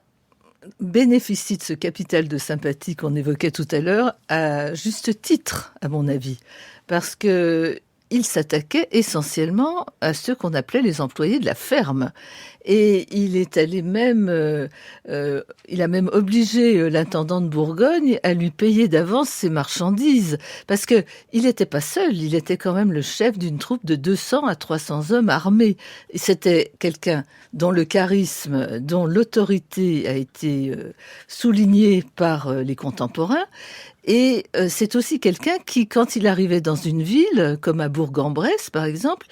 bénéficie de ce capital de sympathie qu'on évoquait tout à l'heure à juste titre, à mon avis. Parce que il s'attaquait essentiellement à ceux qu'on appelait les employés de la ferme. Et il est allé il a même obligé l'intendant de Bourgogne à lui payer d'avance ses marchandises. Parce que il n'était pas seul, il était quand même le chef d'une troupe de 200 à 300 hommes armés. Et c'était quelqu'un dont le charisme, dont l'autorité a été soulignée par les contemporains. Et c'est aussi quelqu'un qui, quand il arrivait dans une ville, comme à Bourg-en-Bresse par exemple,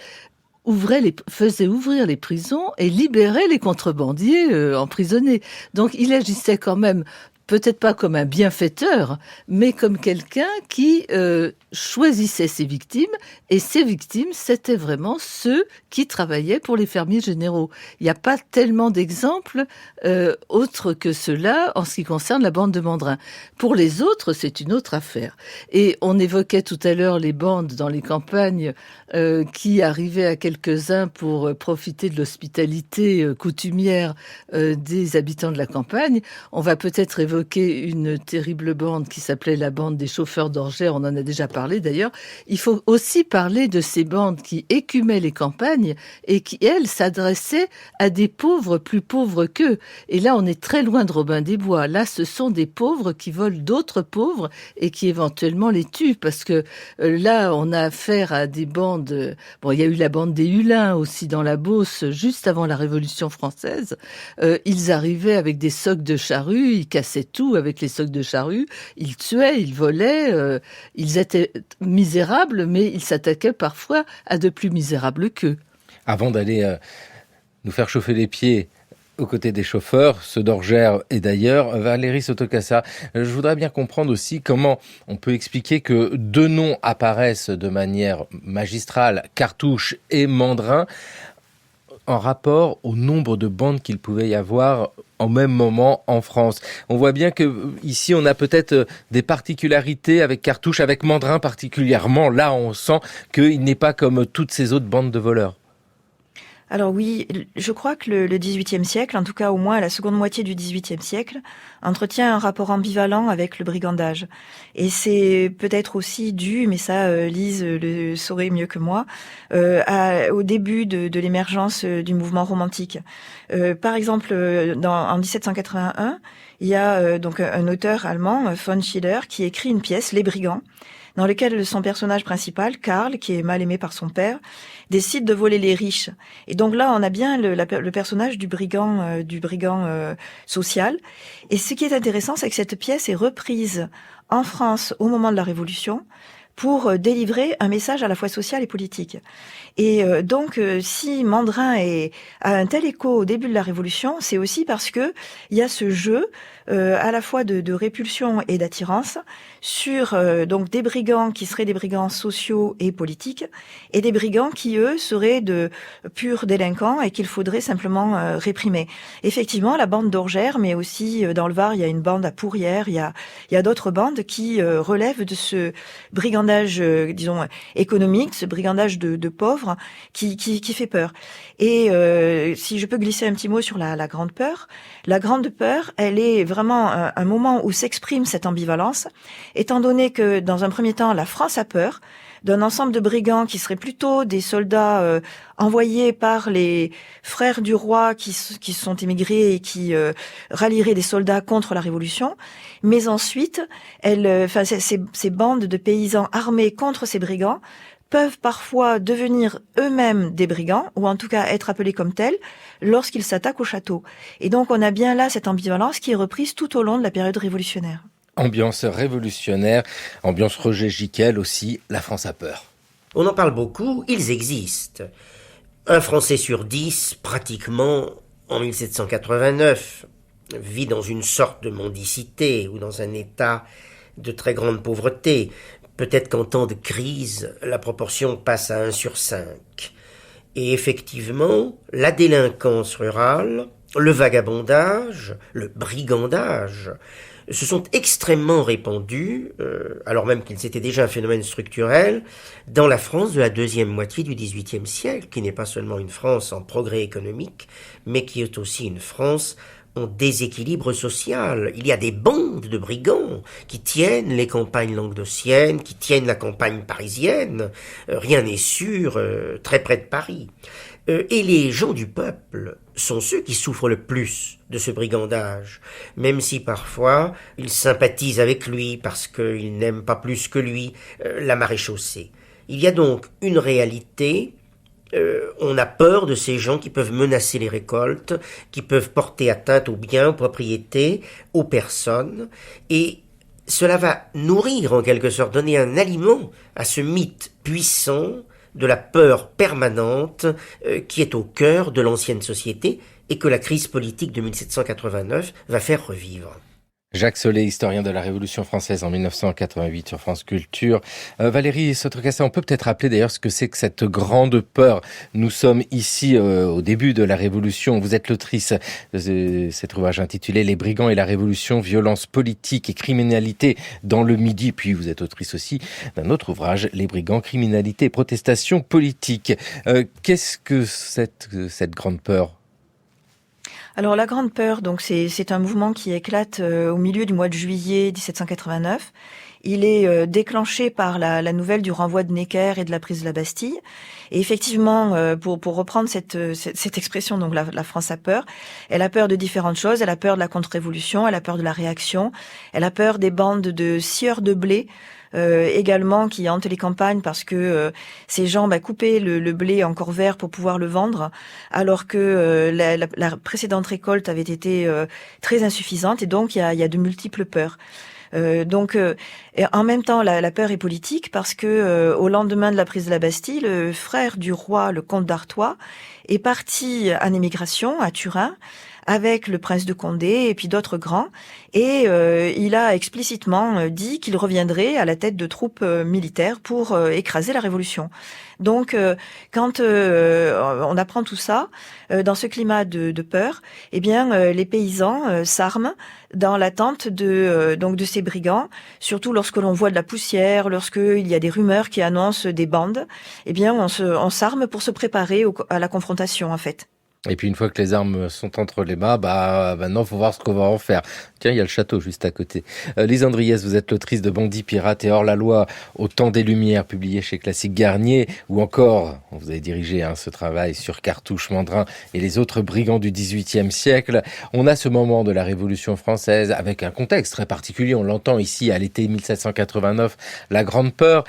faisait ouvrir les prisons et libérait les contrebandiers emprisonnés. Donc il agissait quand même, peut-être pas comme un bienfaiteur, mais comme quelqu'un qui choisissait ses victimes, et ces victimes, c'était vraiment ceux qui travaillaient pour les fermiers généraux. Il n'y a pas tellement d'exemples autres que ceux-là en ce qui concerne la bande de Mandrin. Pour les autres, c'est une autre affaire. Et on évoquait tout à l'heure les bandes dans les campagnes qui arrivaient à quelques-uns pour profiter de l'hospitalité coutumière des habitants de la campagne. On va peut-être évoquer une terrible bande qui s'appelait la bande des chauffeurs d'orgères, on en a déjà parlé d'ailleurs. Il faut aussi parler de ces bandes qui écumaient les campagnes et qui, elles, s'adressaient à des pauvres plus pauvres qu'eux. Et là, on est très loin de Robin des Bois. Là, ce sont des pauvres qui volent d'autres pauvres et qui éventuellement les tuent, parce que là, on a affaire à des bandes... Bon, il y a eu la bande des Hulins aussi dans la Beauce, juste avant la Révolution française. Ils arrivaient avec des socs de charrue, ils cassaient tout avec les socs de charrue, ils tuaient, ils volaient, ils étaient misérables, mais ils s'attaquaient parfois à de plus misérables qu'eux. Avant d'aller nous faire chauffer les pieds aux côtés des chauffeurs, ceux d'Orgères et d'ailleurs, Valérie Sotokassa, je voudrais bien comprendre aussi comment on peut expliquer que deux noms apparaissent de manière magistrale, Cartouche et Mandrin, en rapport au nombre de bandes qu'il pouvait y avoir en même moment en France. On voit bien que ici on a peut-être des particularités avec Cartouche, avec Mandrin particulièrement. Là, on sent qu'il n'est pas comme toutes ces autres bandes de voleurs. Alors oui, je crois que le XVIIIe siècle, en tout cas au moins la seconde moitié du XVIIIe siècle, entretient un rapport ambivalent avec le brigandage. Et c'est peut-être aussi dû, mais ça Lise le saurait mieux que moi, au début de l'émergence du mouvement romantique. Par exemple, en 1781, il y a donc un auteur allemand, von Schiller, qui écrit une pièce, Les Brigands, dans lequel son personnage principal, Karl, qui est mal aimé par son père, décide de voler les riches. Et donc là, on a bien le personnage du brigand social. Et ce qui est intéressant, c'est que cette pièce est reprise en France au moment de la Révolution pour délivrer un message à la fois social et politique. Et donc, si Mandrin a un tel écho au début de la Révolution, c'est aussi parce que il y a ce jeu à la fois de répulsion et d'attirance sur donc des brigands qui seraient des brigands sociaux et politiques, et des brigands qui, eux, seraient de purs délinquants et qu'il faudrait simplement réprimer. Effectivement, la bande d'Orgères, mais aussi dans le Var, il y a une bande à Pourrières, il y a d'autres bandes qui relèvent de ce brigandage, disons, économique, ce brigandage de pauvres qui fait peur. Et si je peux glisser un petit mot sur la grande peur, la grande peur, elle est vraiment un moment où s'exprime cette ambivalence, étant donné que, dans un premier temps, la France a peur d'un ensemble de brigands qui seraient plutôt des soldats envoyés par les frères du roi qui sont émigrés et qui rallieraient des soldats contre la Révolution. Mais ensuite, ces bandes de paysans armés contre ces brigands peuvent parfois devenir eux-mêmes des brigands, ou en tout cas être appelés comme tels, lorsqu'ils s'attaquent au château. Et donc on a bien là cette ambivalence qui est reprise tout au long de la période révolutionnaire. Ambiance révolutionnaire, ambiance Roger Gicquel aussi, la France a peur. On en parle beaucoup, ils existent. Un Français sur 10, pratiquement, en 1789, vit dans une sorte de mendicité ou dans un état de très grande pauvreté. Peut-être qu'en temps de crise, la proportion passe à 1 sur 5. Et effectivement, la délinquance rurale, le vagabondage, le brigandage, se sont extrêmement répandus, alors même qu'ils étaient déjà un phénomène structurel, dans la France de la deuxième moitié du XVIIIe siècle, qui n'est pas seulement une France en progrès économique, mais qui est aussi une France en déséquilibre social. Il y a des bandes de brigands qui tiennent les campagnes languedociennes, qui tiennent la campagne parisienne, rien n'est sûr, très près de Paris. Et les gens du peuple sont ceux qui souffrent le plus de ce brigandage, même si parfois ils sympathisent avec lui parce qu'ils n'aiment pas plus que lui la maréchaussée. Il y a donc une réalité. On a peur de ces gens qui peuvent menacer les récoltes, qui peuvent porter atteinte aux biens, aux propriétés, aux personnes, et cela va nourrir en quelque sorte, donner un aliment à ce mythe puissant de la peur permanente qui est au cœur de l'ancienne société et que la crise politique de 1789 va faire revivre. Jacques Solé, historien de la Révolution française en 1988 sur France Culture. Valérie Sotrecassé, on peut peut-être rappeler d'ailleurs ce que c'est que cette grande peur. Nous sommes ici au début de la Révolution. Vous êtes l'autrice de cet ouvrage intitulé « Les brigands et la Révolution, violence politique et criminalité dans le Midi ». Puis vous êtes autrice aussi d'un autre ouvrage, « Les brigands, criminalité et protestation politique ». Qu'est-ce que cette grande peur ? Alors la Grande Peur, donc c'est un mouvement qui éclate au milieu du mois de juillet 1789. Il est déclenché par la nouvelle du renvoi de Necker et de la prise de la Bastille. Et effectivement, pour reprendre cette expression, donc la France a peur. Elle a peur de différentes choses. Elle a peur de la contre-révolution, elle a peur de la réaction, elle a peur des bandes de scieurs de blé. Également qui hantent les campagnes parce que ces gens coupaient le blé encore vert pour pouvoir le vendre, alors que la précédente récolte avait été très insuffisante, et donc il y a de multiples peurs. Et en même temps, la peur est politique parce que au lendemain de la prise de la Bastille, le frère du roi, le comte d'Artois, est parti en émigration à Turin avec le prince de Condé et puis d'autres grands, et il a explicitement dit qu'il reviendrait à la tête de troupes militaires pour écraser la Révolution. Donc, quand on apprend tout ça, dans ce climat de peur, eh bien, les paysans s'arment dans l'attente de ces brigands, surtout lorsque l'on voit de la poussière, lorsqu'il y a des rumeurs qui annoncent des bandes, eh bien, on s'arme pour se préparer à la confrontation, en fait. Et puis une fois que les armes sont entre les mains, maintenant faut voir ce qu'on va en faire. Tiens, il y a le château juste à côté. Lise Andriès, vous êtes l'autrice de Bandits, pirates et hors-la-loi au temps des Lumières, publié chez Classique Garnier, ou encore, vous avez dirigé ce travail sur Cartouche, Mandrin et les autres brigands du XVIIIe siècle. On a ce moment de la Révolution française avec un contexte très particulier. On l'entend ici à l'été 1789, la Grande Peur.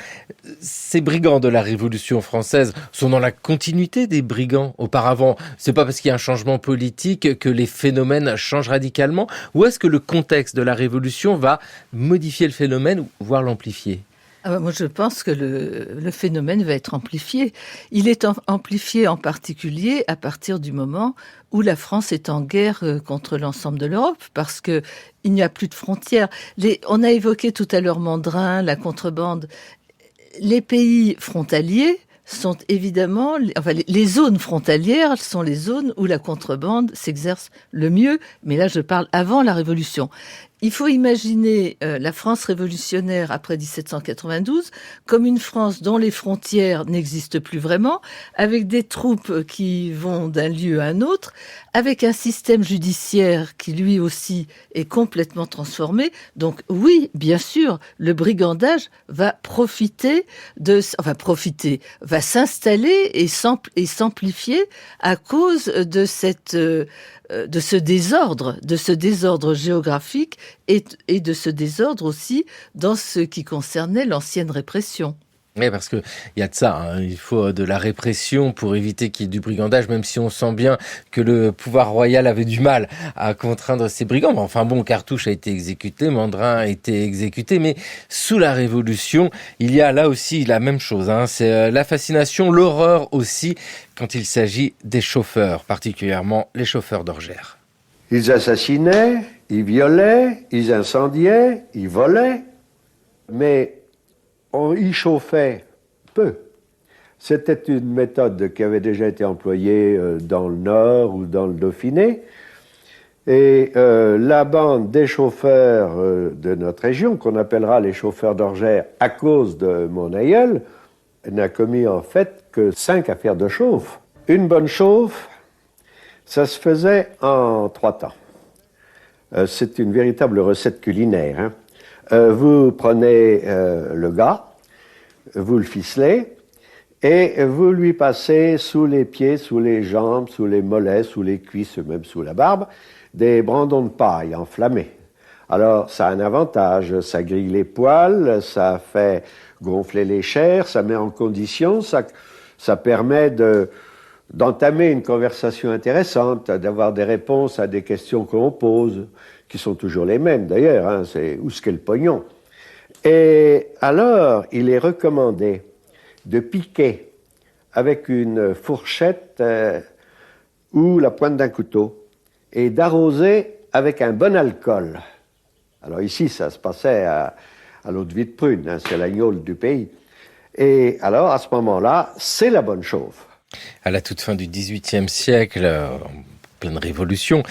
Ces brigands de la Révolution française sont dans la continuité des brigands auparavant. C'est pas parce qu'il y a un changement politique que les phénomènes changent radicalement, ou est-ce que le contexte de la Révolution va modifier le phénomène, voire l'amplifier ? Moi, je pense que le phénomène va être amplifié. Il est amplifié en particulier à partir du moment où la France est en guerre contre l'ensemble de l'Europe, parce que il n'y a plus de frontières. On a évoqué tout à l'heure Mandrin, la contrebande. Les pays frontaliers sont évidemment, les zones frontalières sont les zones où la contrebande s'exerce le mieux. Mais là, je parle avant la Révolution. Il faut imaginer la France révolutionnaire après 1792 comme une France dont les frontières n'existent plus vraiment, avec des troupes qui vont d'un lieu à un autre, avec un système judiciaire qui lui aussi est complètement transformé. Donc oui, bien sûr, le brigandage va va s'installer et s'amplifier à cause de ce désordre géographique et de ce désordre aussi dans ce qui concernait l'ancienne répression. Oui, parce que il y a de ça, hein. Il faut de la répression pour éviter qu'il y ait du brigandage, même si on sent bien que le pouvoir royal avait du mal à contraindre ces brigands. Mais enfin bon, Cartouche a été exécuté, Mandrin a été exécuté, mais sous la Révolution, il y a là aussi la même chose, hein. C'est la fascination, l'horreur aussi, quand il s'agit des chauffeurs, particulièrement les chauffeurs d'orgères. Ils assassinaient, ils violaient, ils incendiaient, ils volaient, mais on y chauffait peu. C'était une méthode qui avait déjà été employée dans le Nord ou dans le Dauphiné. Et la bande des chauffeurs de notre région, qu'on appellera les chauffeurs d'orgères à cause de mon aïeul, n'a commis en fait que 5 affaires de chauffe. Une bonne chauffe, ça se faisait en 3 temps. C'est une véritable recette culinaire, hein. Vous prenez le gars, vous le ficelez, et vous lui passez sous les pieds, sous les jambes, sous les mollets, sous les cuisses, même sous la barbe, des brandons de paille enflammés. Alors, ça a un avantage, ça grille les poils, ça fait gonfler les chairs, ça met en condition, ça permet d'entamer une conversation intéressante, d'avoir des réponses à des questions qu'on pose, qui sont toujours les mêmes d'ailleurs, hein, c'est où est-ce qu'est le pognon? Et alors, il est recommandé de piquer avec une fourchette ou la pointe d'un couteau et d'arroser avec un bon alcool. Alors ici, ça se passait à l'eau-de-vie de prune, hein, c'est l'agnole du pays. Et alors, à ce moment-là, c'est la bonne chauffe. À la toute fin du XVIIIe siècle, en pleine révolution,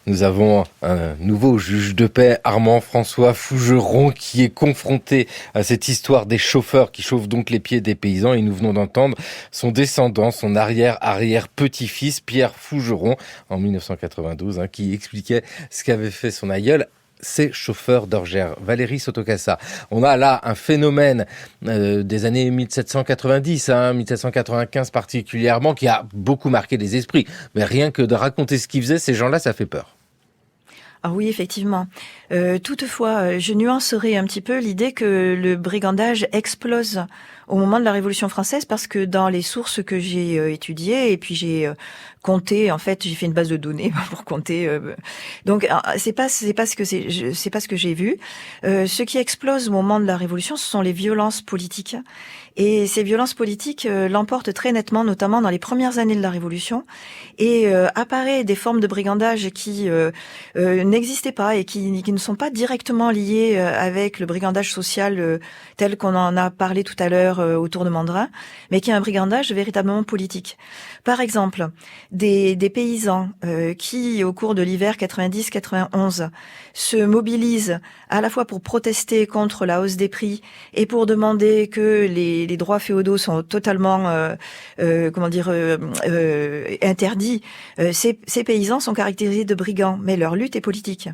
nous avons un nouveau juge de paix, Armand-François Fougeron, qui est confronté à cette histoire des chauffeurs qui chauffent donc les pieds des paysans. Et nous venons d'entendre son descendant, son arrière-petit-fils, Pierre Fougeron, en 1992, hein, qui expliquait ce qu'avait fait son aïeul. Ces chauffeurs d'orgères. Valérie Sotocasa. On a là un phénomène des années 1790, 1795 particulièrement, qui a beaucoup marqué les esprits. Mais rien que de raconter ce qu'ils faisaient, ces gens-là, ça fait peur. Ah oui, effectivement. Toutefois, je nuancerai un petit peu l'idée que le brigandage explose au moment de la Révolution française, parce que dans les sources que j'ai étudiées, et puis j'ai compté, en fait, j'ai fait une base de données pour compter. Donc, c'est pas ce que j'ai vu. Ce qui explose au moment de la Révolution, ce sont les violences politiques. Et ces violences politiques l'emportent très nettement, notamment dans les premières années de la Révolution, et apparaît des formes de brigandage qui n'existaient pas et qui ne sont pas directement liées avec le brigandage social tel qu'on en a parlé tout à l'heure autour de Mandrin, mais qui est un brigandage véritablement politique. Par exemple, des paysans qui, au cours de l'hiver 90-91, se mobilisent à la fois pour protester contre la hausse des prix et pour demander que les droits féodaux sont totalement interdits. Ces paysans sont caractérisés de brigands, mais leur lutte est politique.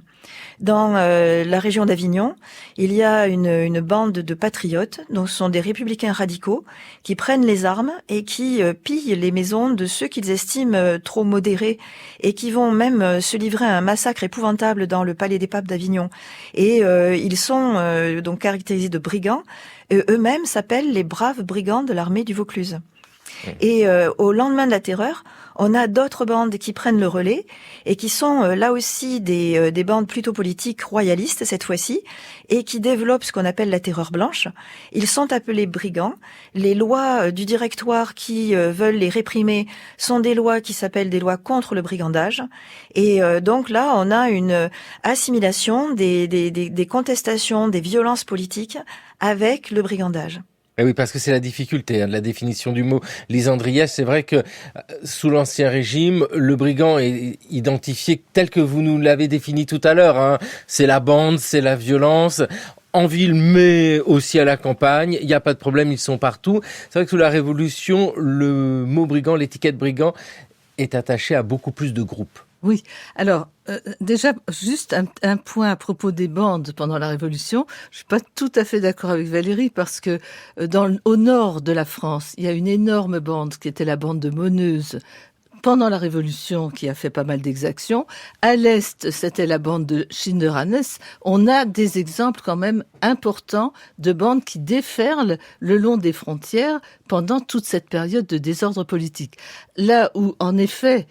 Dans la région d'Avignon, il y a une bande de patriotes, donc ce sont des républicains radicaux, qui prennent les armes et qui pillent les maisons de ceux qu'ils estiment trop modérés et qui vont même se livrer à un massacre épouvantable dans le palais des papes d'Avignon. Et ils sont donc caractérisés de brigands. Eux-mêmes s'appellent les braves brigands de l'armée du Vaucluse. Et au lendemain de la terreur, on a d'autres bandes qui prennent le relais et qui sont là aussi des bandes plutôt politiques royalistes cette fois-ci et qui développent ce qu'on appelle la terreur blanche. Ils sont appelés brigands. Les lois du directoire qui veulent les réprimer sont des lois qui s'appellent des lois contre le brigandage. Et donc là, on a une assimilation des contestations, des violences politiques avec le brigandage. Eh oui, parce que c'est la difficulté de la définition du mot. Lise Andriès, c'est vrai que sous l'Ancien Régime, le brigand est identifié tel que vous nous l'avez défini tout à l'heure. Hein. C'est la bande, c'est la violence. En ville, mais aussi à la campagne, il n'y a pas de problème, ils sont partout. C'est vrai que sous la Révolution, le mot brigand, l'étiquette brigand, est attaché à beaucoup plus de groupes. Oui, alors déjà, juste un point à propos des bandes pendant la Révolution. Je suis pas tout à fait d'accord avec Valérie parce que au nord de la France, il y a une énorme bande qui était la bande de Moneuses pendant la Révolution qui a fait pas mal d'exactions. À l'Est, c'était la bande de Schinderhannes. On a des exemples quand même importants de bandes qui déferlent le long des frontières pendant toute cette période de désordre politique. Là où, en effet,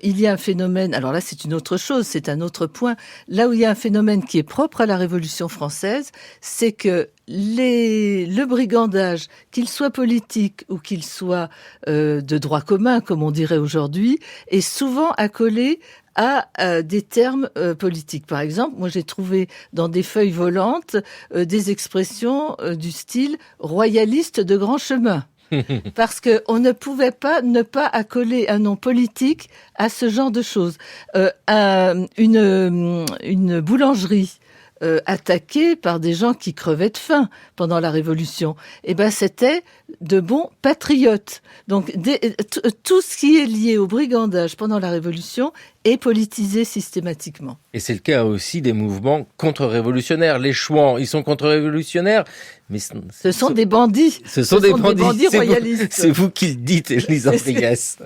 il y a un phénomène, alors là c'est une autre chose, c'est un autre point, là où il y a un phénomène qui est propre à la Révolution française, c'est que le brigandage, qu'il soit politique ou qu'il soit de droit commun, comme on dirait aujourd'hui, est souvent accolé à des termes politiques. Par exemple, moi j'ai trouvé dans des feuilles volantes des expressions du style « royaliste de grand chemin ». Parce que on ne pouvait pas ne pas accoler un nom politique à ce genre de choses. Une boulangerie attaquée par des gens qui crevaient de faim pendant la Révolution, eh ben c'était de bons patriotes. Donc tout ce qui est lié au brigandage pendant la Révolution est politisé systématiquement. Et c'est le cas aussi des mouvements contre-révolutionnaires. Les Chouans, ils sont contre-révolutionnaires, mais ce sont des bandits. Ce sont des bandits royalistes. C'est vous qui le dites, Lise Andriès.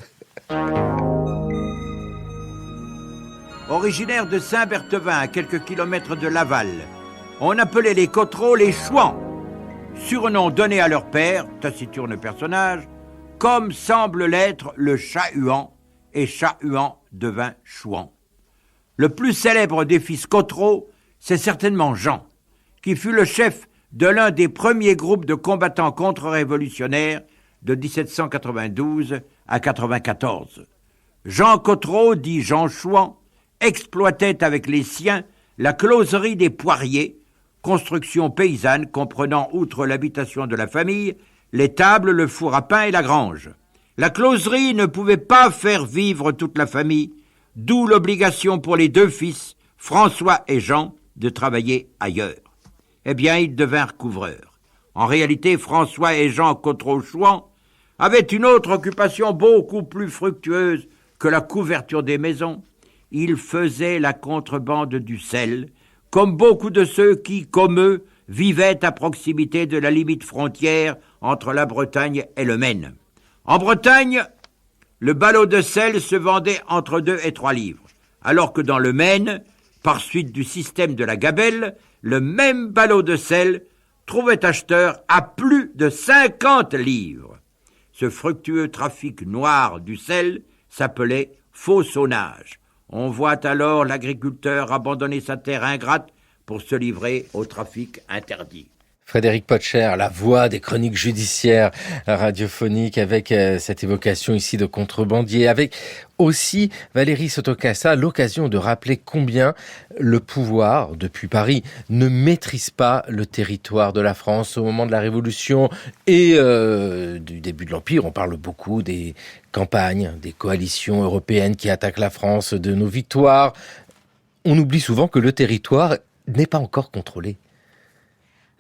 Originaires de Saint-Berthevin, à quelques kilomètres de Laval, on appelait les Cottereaux les Chouans, surnom donné à leur père, taciturne personnage, comme semble l'être le Chat-Huant, et Chat-Huant devint Chouan. Le plus célèbre des fils Cottereaux, c'est certainement Jean, qui fut le chef de l'un des premiers groupes de combattants contre-révolutionnaires de 1792 à 94. Jean Cottereau, dit Jean Chouan, exploitait avec les siens la closerie des poiriers, construction paysanne comprenant, outre l'habitation de la famille, les tables, le four à pain et la grange. La closerie ne pouvait pas faire vivre toute la famille, d'où l'obligation pour les deux fils, François et Jean, de travailler ailleurs. Eh bien, ils devinrent couvreurs. En réalité, François et Jean Cottereau-Chouan avaient une autre occupation beaucoup plus fructueuse que la couverture des maisons. Ils faisaient la contrebande du sel, comme beaucoup de ceux qui, comme eux, vivaient à proximité de la limite frontière entre la Bretagne et le Maine. En Bretagne, le ballot de sel se vendait entre 2 et 3 livres, alors que dans le Maine, par suite du système de la gabelle, le même ballot de sel trouvait acheteur à plus de 50 livres. Ce fructueux trafic noir du sel s'appelait faussonnage. On voit alors l'agriculteur abandonner sa terre ingrate pour se livrer au trafic interdit. Frédéric Potcher, la voix des chroniques judiciaires radiophoniques avec cette évocation ici de contrebandier, avec aussi Valérie Sotokassa, l'occasion de rappeler combien le pouvoir, depuis Paris, ne maîtrise pas le territoire de la France au moment de la Révolution et du début de l'Empire. On parle beaucoup des campagnes, des coalitions européennes qui attaquent la France, de nos victoires. On oublie souvent que le territoire n'est pas encore contrôlé.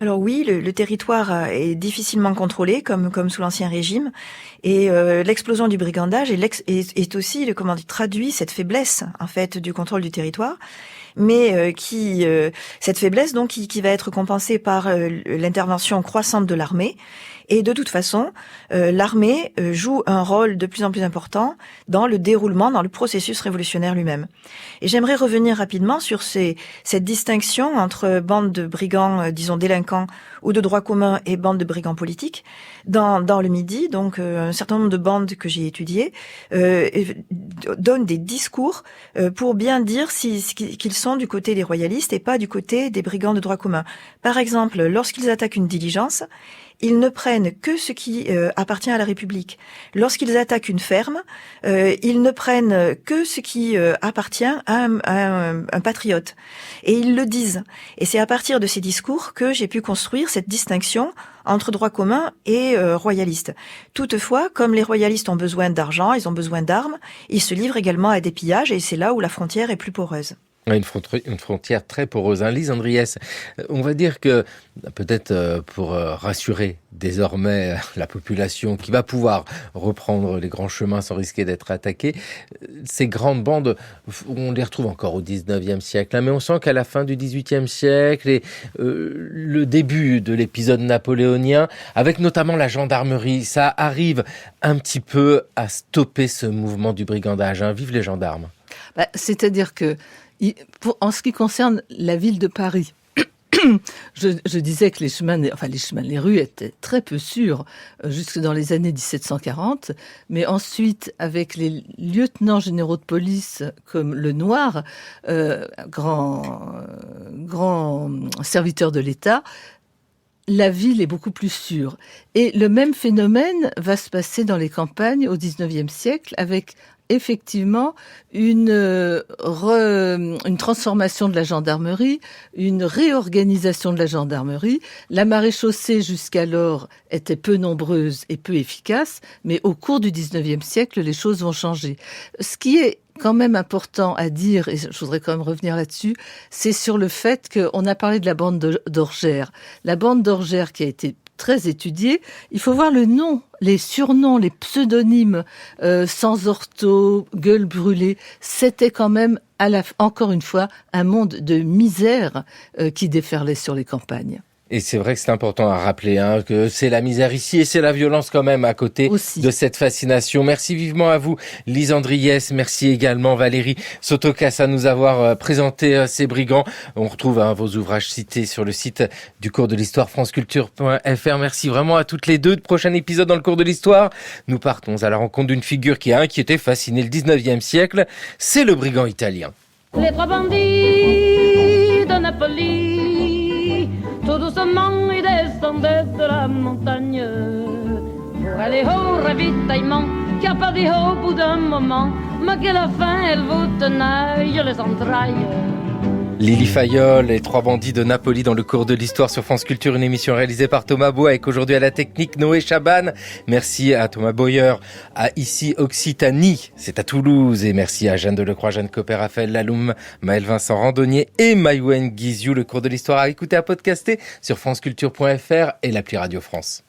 Alors oui, le territoire est difficilement contrôlé, comme sous l'Ancien Régime, et l'explosion du brigandage est aussi, traduit cette faiblesse en fait du contrôle du territoire. mais cette faiblesse donc qui va être compensée par l'intervention croissante de l'armée. Et de toute façon, l'armée joue un rôle de plus en plus important dans le déroulement, dans le processus révolutionnaire lui-même. Et j'aimerais revenir rapidement sur cette distinction entre bande de brigands, disons délinquants ou de droit commun et bande de brigands politiques. Dans le Midi, donc un certain nombre de bandes que j'ai étudiées donnent des discours pour bien dire qu'ils sont du côté des royalistes et pas du côté des brigands de droit commun. Par exemple, lorsqu'ils attaquent une diligence, ils ne prennent que ce qui appartient à la République. Lorsqu'ils attaquent une ferme, ils ne prennent que ce qui appartient à un patriote. Et ils le disent. Et c'est à partir de ces discours que j'ai pu construire cette distinction entre droit commun et royaliste. Toutefois, comme les royalistes ont besoin d'argent, ils ont besoin d'armes, ils se livrent également à des pillages et c'est là où la frontière est plus poreuse. Une frontière très poreuse. Lise Andriès, on va dire que, peut-être pour rassurer désormais la population qui va pouvoir reprendre les grands chemins sans risquer d'être attaquée, ces grandes bandes, on les retrouve encore au 19e siècle, mais on sent qu'à la fin du 18e siècle et le début de l'épisode napoléonien, avec notamment la gendarmerie, ça arrive un petit peu à stopper ce mouvement du brigandage. Vive les gendarmes. C'est-à-dire que en ce qui concerne la ville de Paris, je disais que les rues étaient très peu sûres jusque dans les années 1740, mais ensuite, avec les lieutenants généraux de police comme le Noir, grand serviteur de l'État, la ville est beaucoup plus sûre. Et le même phénomène va se passer dans les campagnes au 19e siècle avec effectivement une transformation de la gendarmerie, une réorganisation de la gendarmerie. La maréchaussée jusqu'alors était peu nombreuse et peu efficace, mais au cours du 19e siècle, les choses vont changer. Ce qui est quand même important à dire, et je voudrais quand même revenir là-dessus, c'est sur le fait qu'on a parlé de la bande d'Orgères. La bande d'Orgères qui a été très étudiée, il faut voir le nom, les surnoms, les pseudonymes, sans ortho, gueule brûlée, c'était quand même, encore une fois, un monde de misère qui déferlait sur les campagnes. Et c'est vrai que c'est important à rappeler que c'est la misère ici et c'est la violence quand même à côté de cette fascination. Merci vivement à vous, Lise Andriès. Merci également Valérie Sotokas à nous avoir présenté ces brigands. On retrouve vos ouvrages cités sur le site du cours de l'histoire franceculture.fr. Merci vraiment à toutes les deux. Prochain épisode dans le cours de l'histoire, nous partons à la rencontre d'une figure qui a inquiété, fasciné le 19e siècle. C'est le brigand italien. Les trois bandits de Napoli, tout doucement ils descendaient de la montagne pour aller au ravitaillement, car pas dit au bout d'un moment, mais qu'à la fin elle vous tenaille les entrailles. Lily Fayol, les trois bandits de Napoli dans le cours de l'histoire sur France Culture, une émission réalisée par Thomas Beau avec aujourd'hui à la technique Noé Chaban. Merci à Thomas Boyer, à Ici Occitanie, c'est à Toulouse, et merci à Jeanne Delecroix, Jeanne Copé, Raphaël Laloum, Maël Vincent Randonnier et Maïwen Guiziou. Le cours de l'histoire à écouter, à podcaster sur franceculture.fr et l'appli Radio France.